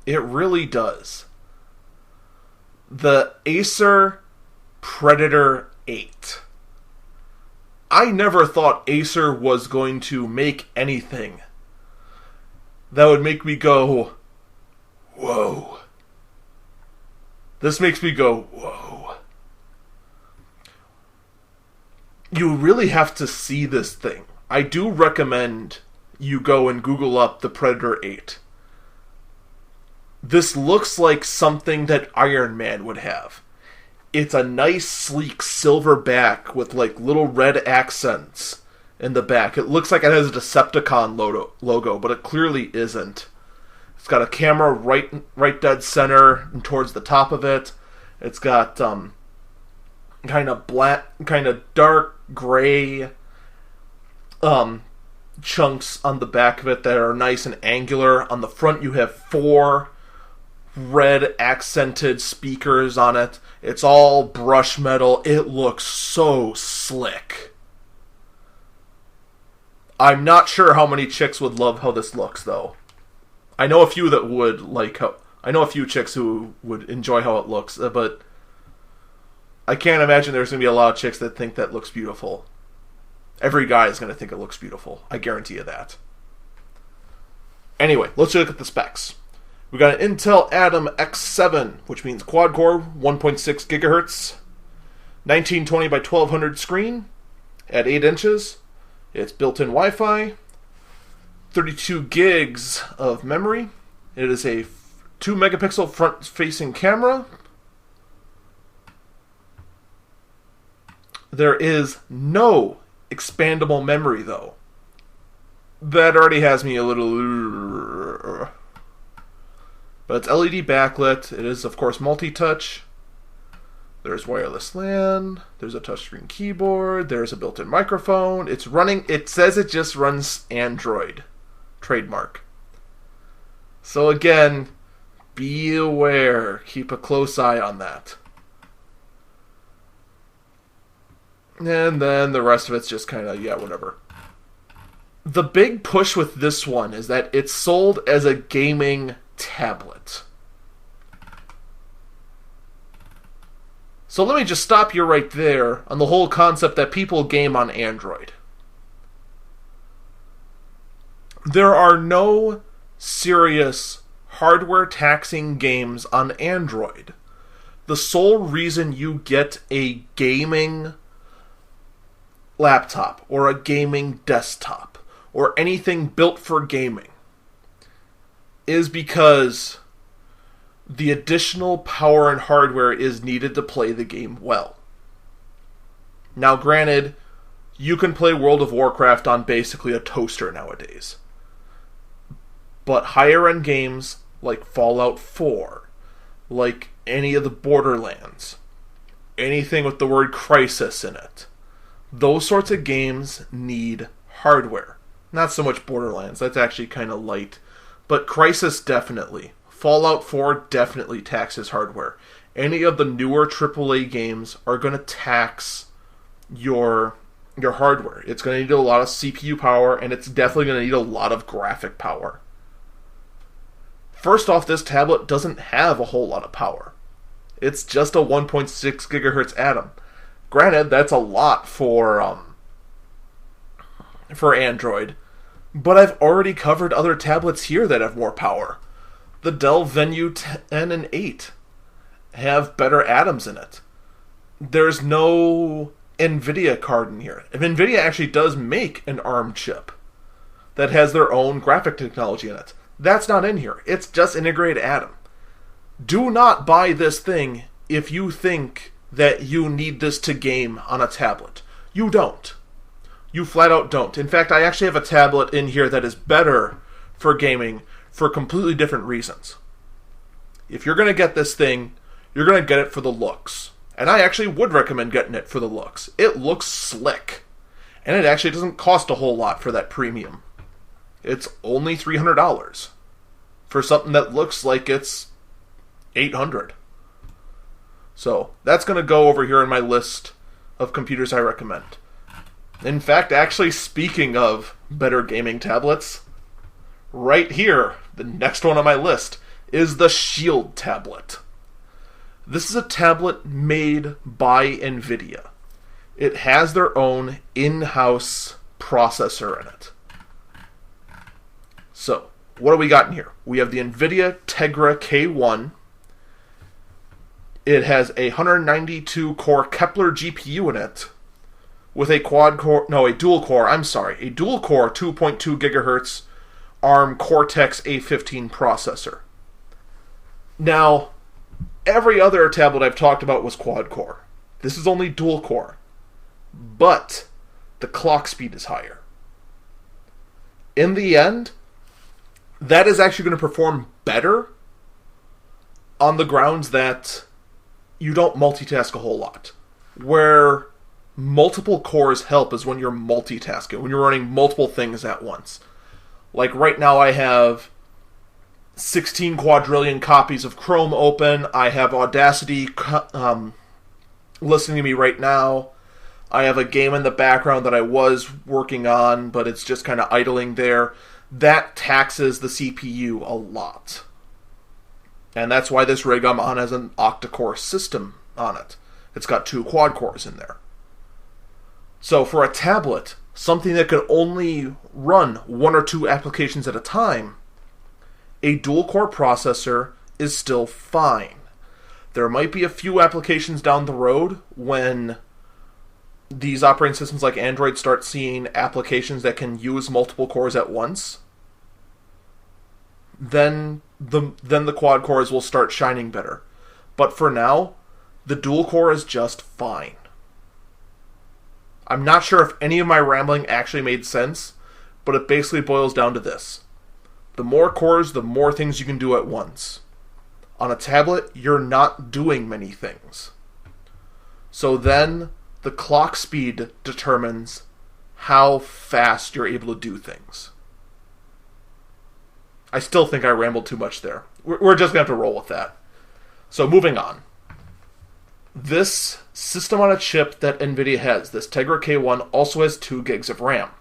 It really does. The Acer Predator 8. I never thought Acer was going to make anything that would make me go, whoa. This makes me go, whoa. You really have to see this thing. I do recommend you go and Google up the Predator 8. This looks like something that Iron Man would have. It's a nice, sleek silver back with like little red accents in the back. It looks like it has a Decepticon logo, but it clearly isn't. It's got a camera right dead center and towards the top of it. It's got kind of dark gray chunks on the back of it that are nice and angular. On the front you have 4 red accented speakers on it. It's all brush metal. It looks so slick. I'm not sure how many chicks would love how this looks, though. I know a few that would like how... I know a few chicks who would enjoy how it looks, but I can't imagine there's going to be a lot of chicks that think that looks beautiful. Every guy is going to think it looks beautiful. I guarantee you that. Anyway, let's look at the specs. We got an Intel Atom X7, which means quad-core, 1.6 gigahertz, 1920 by 1200 screen at 8 inches. It's built-in Wi-Fi, 32 gigs of memory. It is a 2 megapixel front-facing camera. There is no expandable memory, though. That already has me a little... But it's LED backlit. It is, of course, multi-touch. There's wireless LAN. There's a touchscreen keyboard. There's a built-in microphone. It's running... It says it just runs Android. Trademark. So again, be aware. Keep a close eye on that. And then the rest of it's just kind of, yeah, whatever. The big push with this one is that it's sold as a gaming tablet. So let me just stop you right there on the whole concept that people game on Android. There are no serious hardware taxing games on Android. The sole reason you get a gaming laptop or a gaming desktop or anything built for gaming is because the additional power and hardware is needed to play the game well. Now, granted, you can play World of Warcraft on basically a toaster nowadays. But higher-end games like Fallout 4, like any of the Borderlands, anything with the word crisis in it, those sorts of games need hardware. Not so much Borderlands, that's actually kind of light. But Crysis definitely. Fallout 4 definitely taxes hardware. Any of the newer AAA games are going to tax your hardware. It's going to need a lot of CPU power, and it's definitely going to need a lot of graphic power. First off, this tablet doesn't have a whole lot of power. It's just a 1.6 gigahertz Atom. Granted, that's a lot for Android, but I've already covered other tablets here that have more power. The Dell Venue 10 and 8 have better atoms in it. There's no NVIDIA card in here. If NVIDIA actually does make an ARM chip that has their own graphic technology in it, that's not in here. It's just integrated Atom. Do not buy this thing if you think that you need this to game on a tablet. You don't. You flat out don't. In fact, I actually have a tablet in here that is better for gaming for completely different reasons. If you're going to get this thing, you're going to get it for the looks. And I actually would recommend getting it for the looks. It looks slick. And it actually doesn't cost a whole lot for that premium. It's only $300 for something that looks like it's $800. So that's going to go over here in my list of computers I recommend. In fact, actually, speaking of better gaming tablets, right here, the next one on my list, is the Shield tablet. This is a tablet made by NVIDIA. It has their own in-house processor in it. So, what do we got in here? We have the NVIDIA Tegra K1. It has a 192-core Kepler GPU in it with a dual-core 2.2 gigahertz ARM Cortex A15 processor. Now, every other tablet I've talked about was quad-core. This is only dual-core. But the clock speed is higher. In the end, that is actually going to perform better on the grounds that you don't multitask a whole lot. Where multiple cores help is when you're multitasking, when you're running multiple things at once. Like right now I have 16 quadrillion copies of Chrome open. I have Audacity listening to me right now. I have a game in the background that I was working on, but it's just kind of idling there. That taxes the CPU a lot. And that's why this rig I'm on has an octa-core system on it. It's got 2 quad cores in there. So for a tablet, something that can only run 1 or 2 applications at a time, a dual-core processor is still fine. There might be a few applications down the road when these operating systems like Android start seeing applications that can use multiple cores at once. Then the quad cores will start shining better. But for now, the dual core is just fine. I'm not sure if any of my rambling actually made sense, but it basically boils down to this. The more cores, the more things you can do at once. On a tablet, you're not doing many things. So then, the clock speed determines how fast you're able to do things. I still think I rambled too much there. We're just going to have to roll with that. So moving on. This system on a chip that NVIDIA has, this Tegra K1, also has 2 gigs of RAM.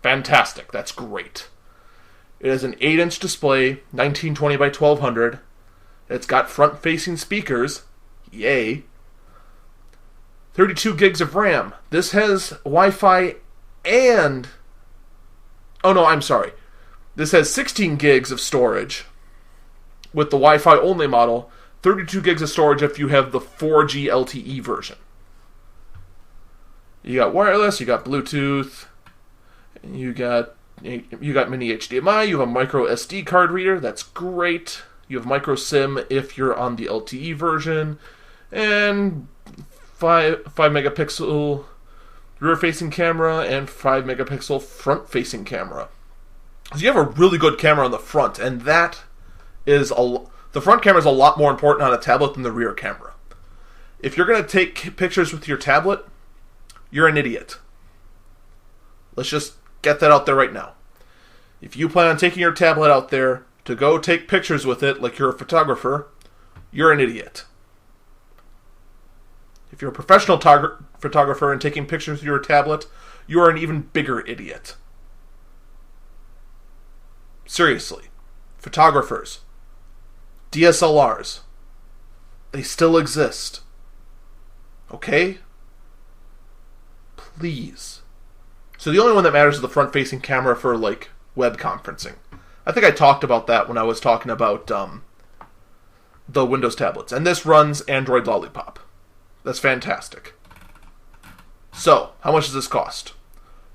Fantastic. That's great. It has an 8-inch display, 1920 by 1200. It's got front-facing speakers. Yay. 32 gigs of RAM. This has Wi-Fi and... Oh no, I'm sorry. This has 16 gigs of storage with the Wi-Fi only model, 32 gigs of storage if you have the 4G LTE version. You got wireless, you got Bluetooth, you got mini HDMI, you have a micro SD card reader, that's great. You have micro SIM if you're on the LTE version, and 5 megapixel rear-facing camera and 5 megapixel front-facing camera. So you have a really good camera on the front, and that is the front camera is a lot more important on a tablet than the rear camera. If you're going to take pictures with your tablet, you're an idiot. Let's just get that out there right now. If you plan on taking your tablet out there to go take pictures with it like you're a photographer, you're an idiot. If you're a professional photographer and taking pictures with your tablet, you are an even bigger idiot. Seriously. Photographers. DSLRs. They still exist. Okay? Please. So the only one that matters is the front-facing camera for, like, web conferencing. I think I talked about that when I was talking about the Windows tablets. And this runs Android Lollipop. That's fantastic. So, how much does this cost?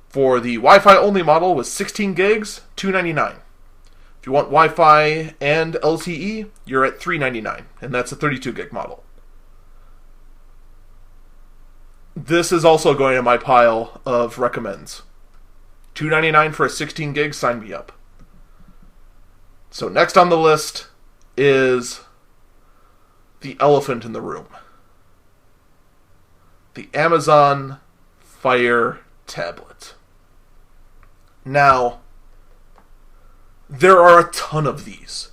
For the Wi-Fi only model with 16 gigs, $299. If you want Wi-Fi and LTE, you're at $399, and that's a 32 gig model. This is also going in my pile of recommends. $299 for a 16 gig, sign me up. So next on the list is the elephant in the room. The Amazon Fire tablet. Now, there are a ton of these.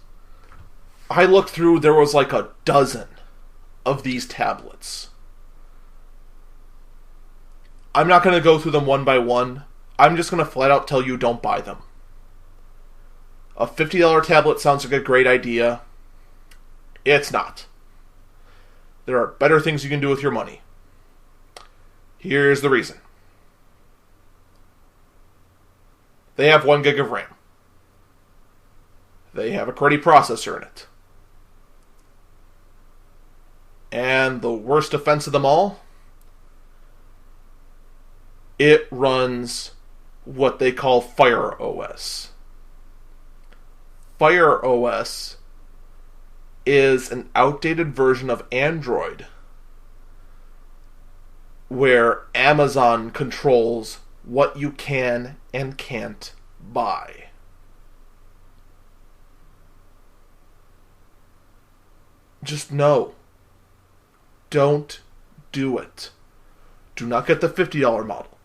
I looked through, there was like a dozen of these tablets. I'm not going to go through them one by one. I'm just going to flat out tell you don't buy them. A $50 tablet sounds like a great idea. It's not. There are better things you can do with your money. Here's the reason. They have 1 gig of RAM. They have a cruddy processor in it. And the worst offense of them all, it runs what they call Fire OS. Fire OS is an outdated version of Android where Amazon controls what you can and can't buy. Just no. Don't do it. Do not get the $50 model.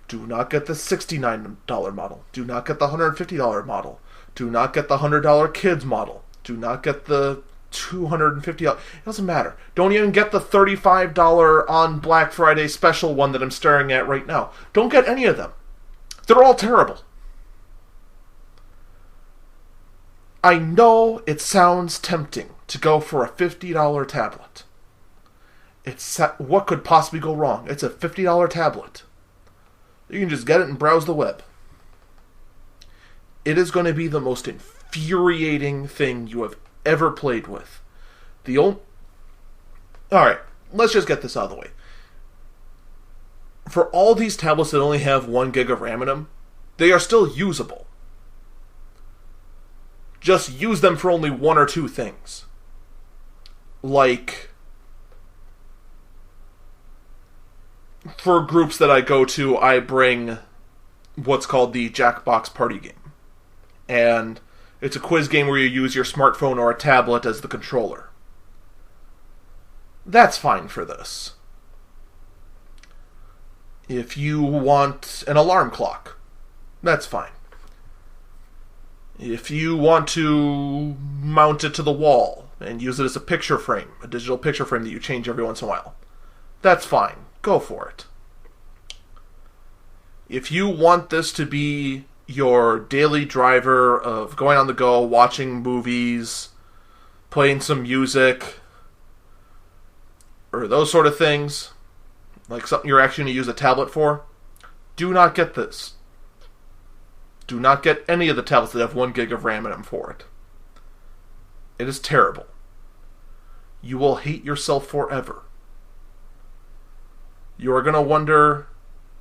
Do not get the $69 model. Do not get the $150 model. Do not get the $100 kids model. Do not get the $250. It doesn't matter. Don't even get the $35 on Black Friday special one that I'm staring at right now. Don't get any of them. They're all terrible. I know it sounds tempting to go for a $50 tablet. What could possibly go wrong? It's a $50 tablet. You can just get it and browse the web. It is going to be the most infuriating thing you have ever played with. Alright, let's just get this out of the way. For all these tablets that only have 1 gig of RAM in them, they are still usable. Just use them for only 1 or 2 things. Like, for groups that I go to, I bring what's called the Jackbox Party game. And it's a quiz game where you use your smartphone or a tablet as the controller. That's fine for this. If you want an alarm clock, that's fine. If you want to mount it to the wall and use it as a picture frame, a digital picture frame that you change every once in a while, that's fine. Go for it. If you want this to be your daily driver of going on the go, watching movies, playing some music, or those sort of things, like something you're actually going to use a tablet for, do not get this. Do not get any of the tablets that have 1 gig of RAM in them for it. It is terrible. You will hate yourself forever. You are going to wonder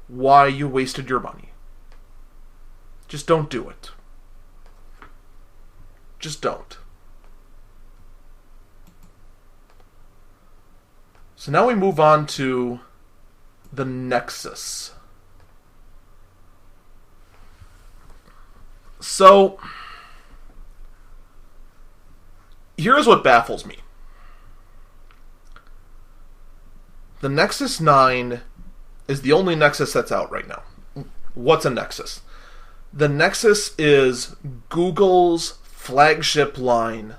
why you wasted your money. Just don't do it. Just don't. So now we move on to the Nexus. So, here's what baffles me. The Nexus 9 is the only Nexus that's out right now. What's a Nexus? The Nexus is Google's flagship line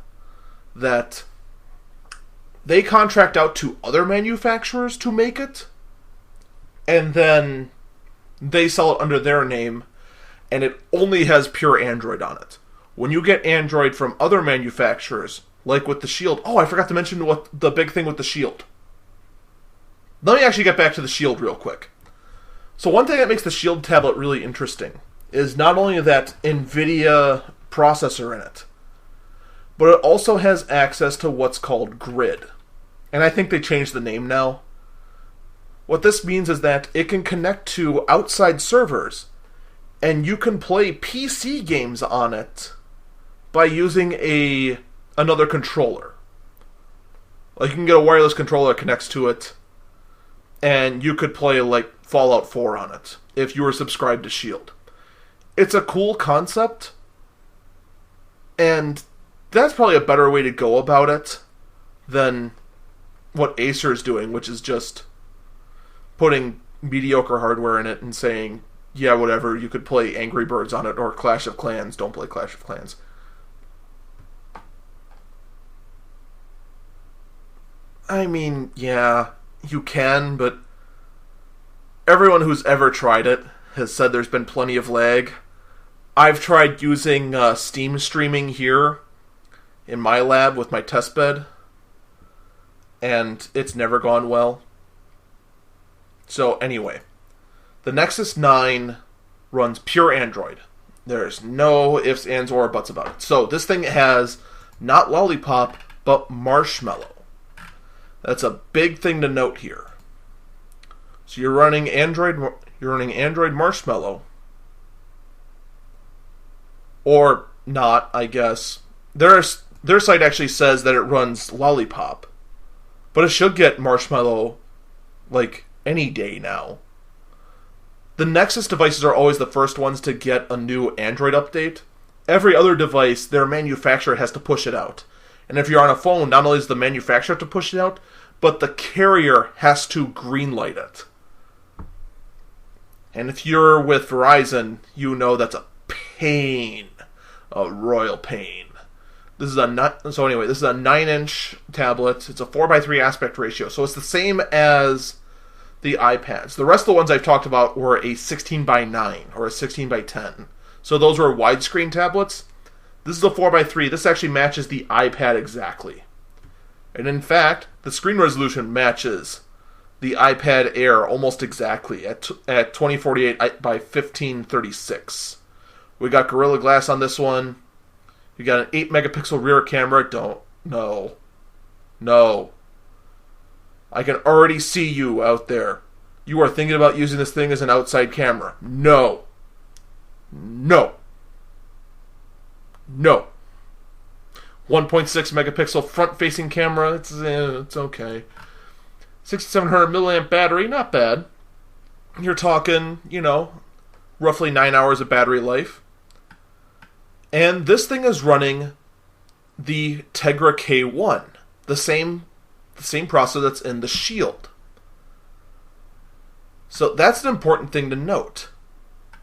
that they contract out to other manufacturers to make it, and then they sell it under their name, and it only has pure Android on it. When you get Android from other manufacturers, like with the Shield... Oh, I forgot to mention what the big thing with the Shield. Let me actually get back to the Shield real quick. So one thing that makes the Shield tablet really interesting is not only that NVIDIA processor in it, but it also has access to what's called Grid. And I think they changed the name now. What this means is that it can connect to outside servers, and you can play PC games on it by using another controller. Like, you can get a wireless controller that connects to it, and you could play, like, Fallout 4 on it, if you were subscribed to Shield. It's a cool concept, and that's probably a better way to go about it than what Acer is doing, which is just putting mediocre hardware in it and saying, yeah, whatever, you could play Angry Birds on it, or Clash of Clans. Don't play Clash of Clans. I mean, yeah, you can, but everyone who's ever tried it has said there's been plenty of lag. I've tried using Steam streaming here in my lab with my test bed, and it's never gone well. So anyway, the Nexus 9 runs pure Android. There's no ifs, ands, or buts about it. So this thing has not Lollipop, but Marshmallow. That's a big thing to note here. So you're running Android Marshmallow, or not, I guess. Their site actually says that it runs Lollipop, but it should get Marshmallow like any day now. The Nexus devices are always the first ones to get a new Android update. Every other device, their manufacturer has to push it out. And if you're on a phone, not only does the manufacturer have to push it out, but the carrier has to greenlight it. And if you're with Verizon, you know that's a pain. A royal pain. This is a 9-inch tablet. It's a 4:3 aspect ratio. So it's the same as the iPads. The rest of the ones I've talked about were a 16:9 or a 16:10. So those were widescreen tablets. This is a 4:3. This actually matches the iPad exactly. And in fact, the screen resolution matches the iPad Air almost exactly at 2048 by 1536. We got Gorilla Glass on this one. You got an 8 megapixel rear camera. Don't. No. No. I can already see you out there. You are thinking about using this thing as an outside camera. No. No. No. 1.6 megapixel front-facing camera. It's okay. 6700 milliamp battery. Not bad. You're talking, roughly 9 hours of battery life. And this thing is running the Tegra K1, the same processor that's in the Shield. So that's an important thing to note.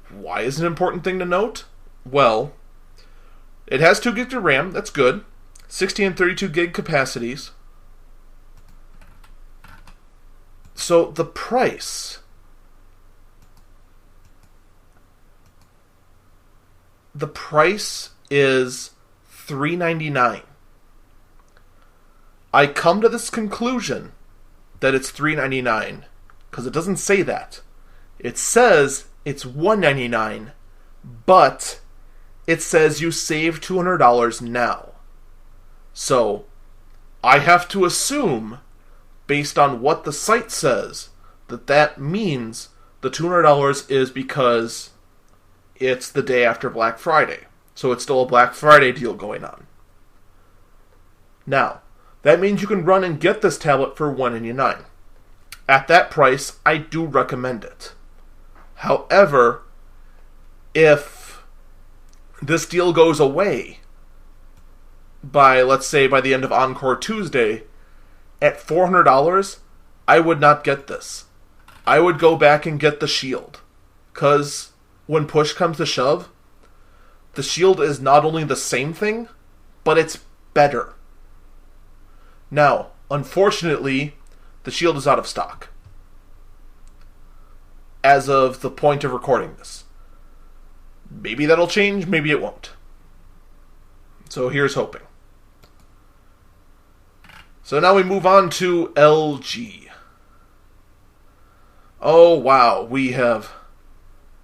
Why is it an important thing to note? Well, it has 2 gigs of RAM, that's good. 16 and 32 gig capacities. So the price is $399. I come to this conclusion that it's $399 because it doesn't say that. It says it's $199, but it says you save $200 now. So I have to assume, based on what the site says, that means the $200 is because it's the day after Black Friday. So it's still a Black Friday deal going on. Now, that means you can run and get this tablet for $199. At that price, I do recommend it. However, if this deal goes away by, let's say, by the end of Encore Tuesday, at $400, I would not get this. I would go back and get the Shield. Because when push comes to shove, the Shield is not only the same thing, but it's better. Now, unfortunately, the Shield is out of stock. As of the point of recording this. Maybe that'll change, maybe it won't. So here's hoping. So now we move on to LG. Oh wow, we have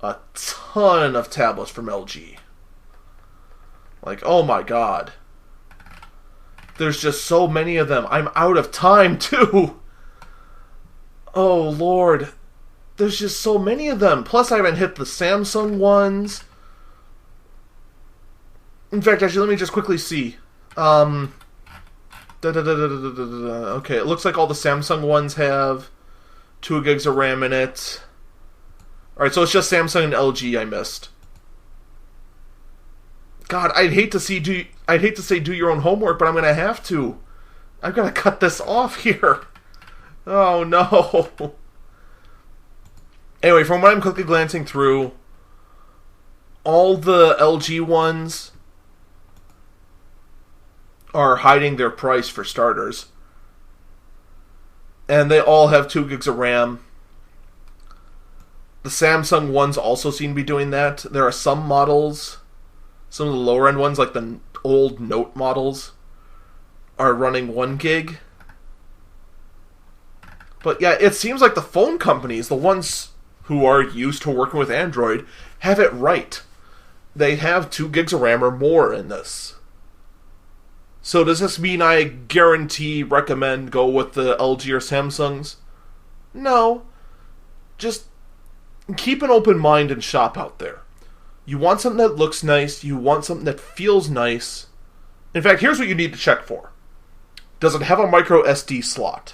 a ton of tablets from LG. Like, oh my god. There's just so many of them. I'm out of time too. Oh lord. There's just so many of them. Plus I haven't hit the Samsung ones. In fact, actually, let me just quickly see. Okay, it looks like all the Samsung ones have 2 gigs of RAM in it. Alright, so it's just Samsung and LG I missed. God, I'd hate to say do your own homework, but I'm gonna have to. I've gotta cut this off here. Oh no. Anyway, from what I'm quickly glancing through, all the LG ones are hiding their price for starters. And they all have 2 gigs of RAM. The Samsung ones also seem to be doing that. There are some models, some of the lower end ones, like the old Note models, are running 1 gig. But yeah, it seems like the phone companies, the ones who are used to working with Android, have it right. They have 2 gigs of RAM or more in this. So does this mean I guarantee, recommend, go with the LG or Samsungs? No. Just keep an open mind and shop out there. You want something that looks nice. You want something that feels nice. In fact, here's what you need to check for. Does it have a micro SD slot?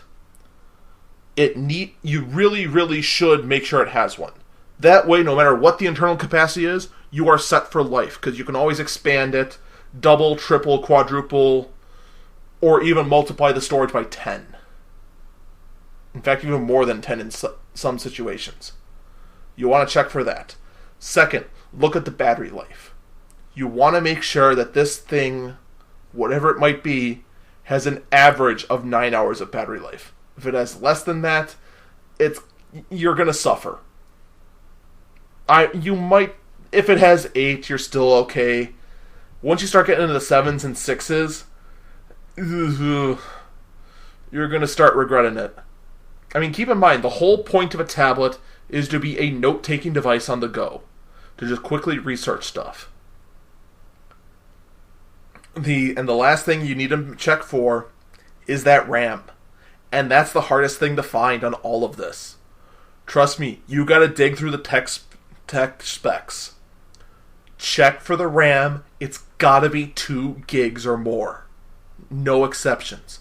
You really, really should make sure it has one. That way, no matter what the internal capacity is, you are set for life, because you can always expand it, double, triple, quadruple, or even multiply the storage by 10. In fact, even more than 10 in some situations. You want to check for that. Second, look at the battery life. You want to make sure that this thing, whatever it might be, has an average of 9 hours of battery life. If it has less than that, you're going to suffer. You might, if it has 8, you're still okay. Once you start getting into the 7s and 6s, you're going to start regretting it. I mean, keep in mind, the whole point of a tablet is to be a note-taking device on the go. To just quickly research stuff. the last thing you need to check for is that RAM. And that's the hardest thing to find on all of this. Trust me, you gotta dig through the tech specs. Check for the RAM. It's gotta be 2 gigs or more. No exceptions.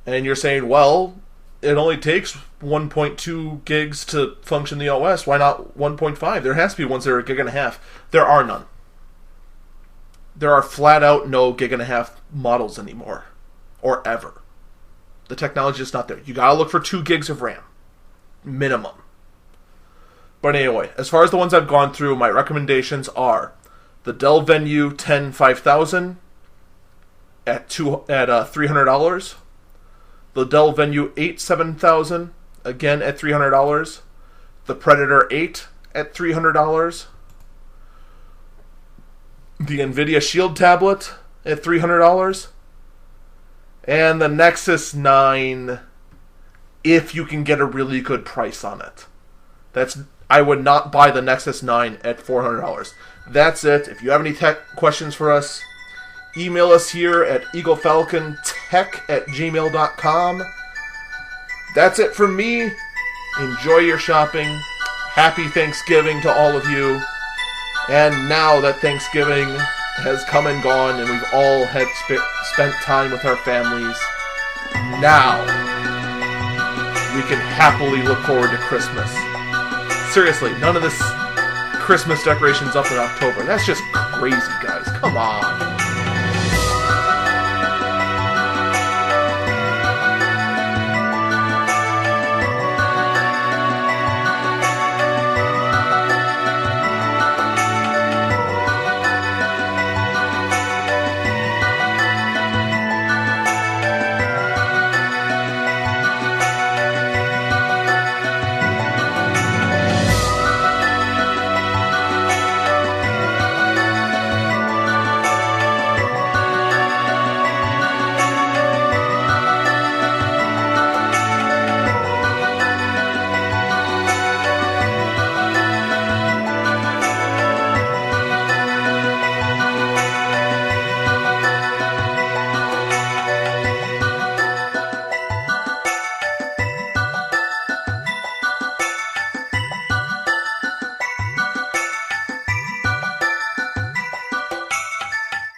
And you're saying, well, it only takes 1.2 gigs to function the OS. Why not 1.5? There has to be ones that are a gig and a half. There are none. There are flat out no gig and a half models anymore. Or ever. The technology is not there. You gotta look for 2 gigs of RAM. Minimum. But anyway, as far as the ones I've gone through, my recommendations are the Dell Venue 10 5000 at $300. The Dell Venue 8 7000, again at $300. The Predator 8 at $300. The NVIDIA Shield tablet at $300. And the Nexus 9, if you can get a really good price on it. I would not buy the Nexus 9 at $400. That's it. If you have any tech questions for us, email us here at eaglefalcontech@gmail.com. That's it from me. Enjoy your shopping. Happy Thanksgiving to all of you. And now that Thanksgiving has come and gone and we've all had spent time with our families, now we can happily look forward to Christmas. Seriously, none of this Christmas decorations up in October. That's just crazy, guys. Come on.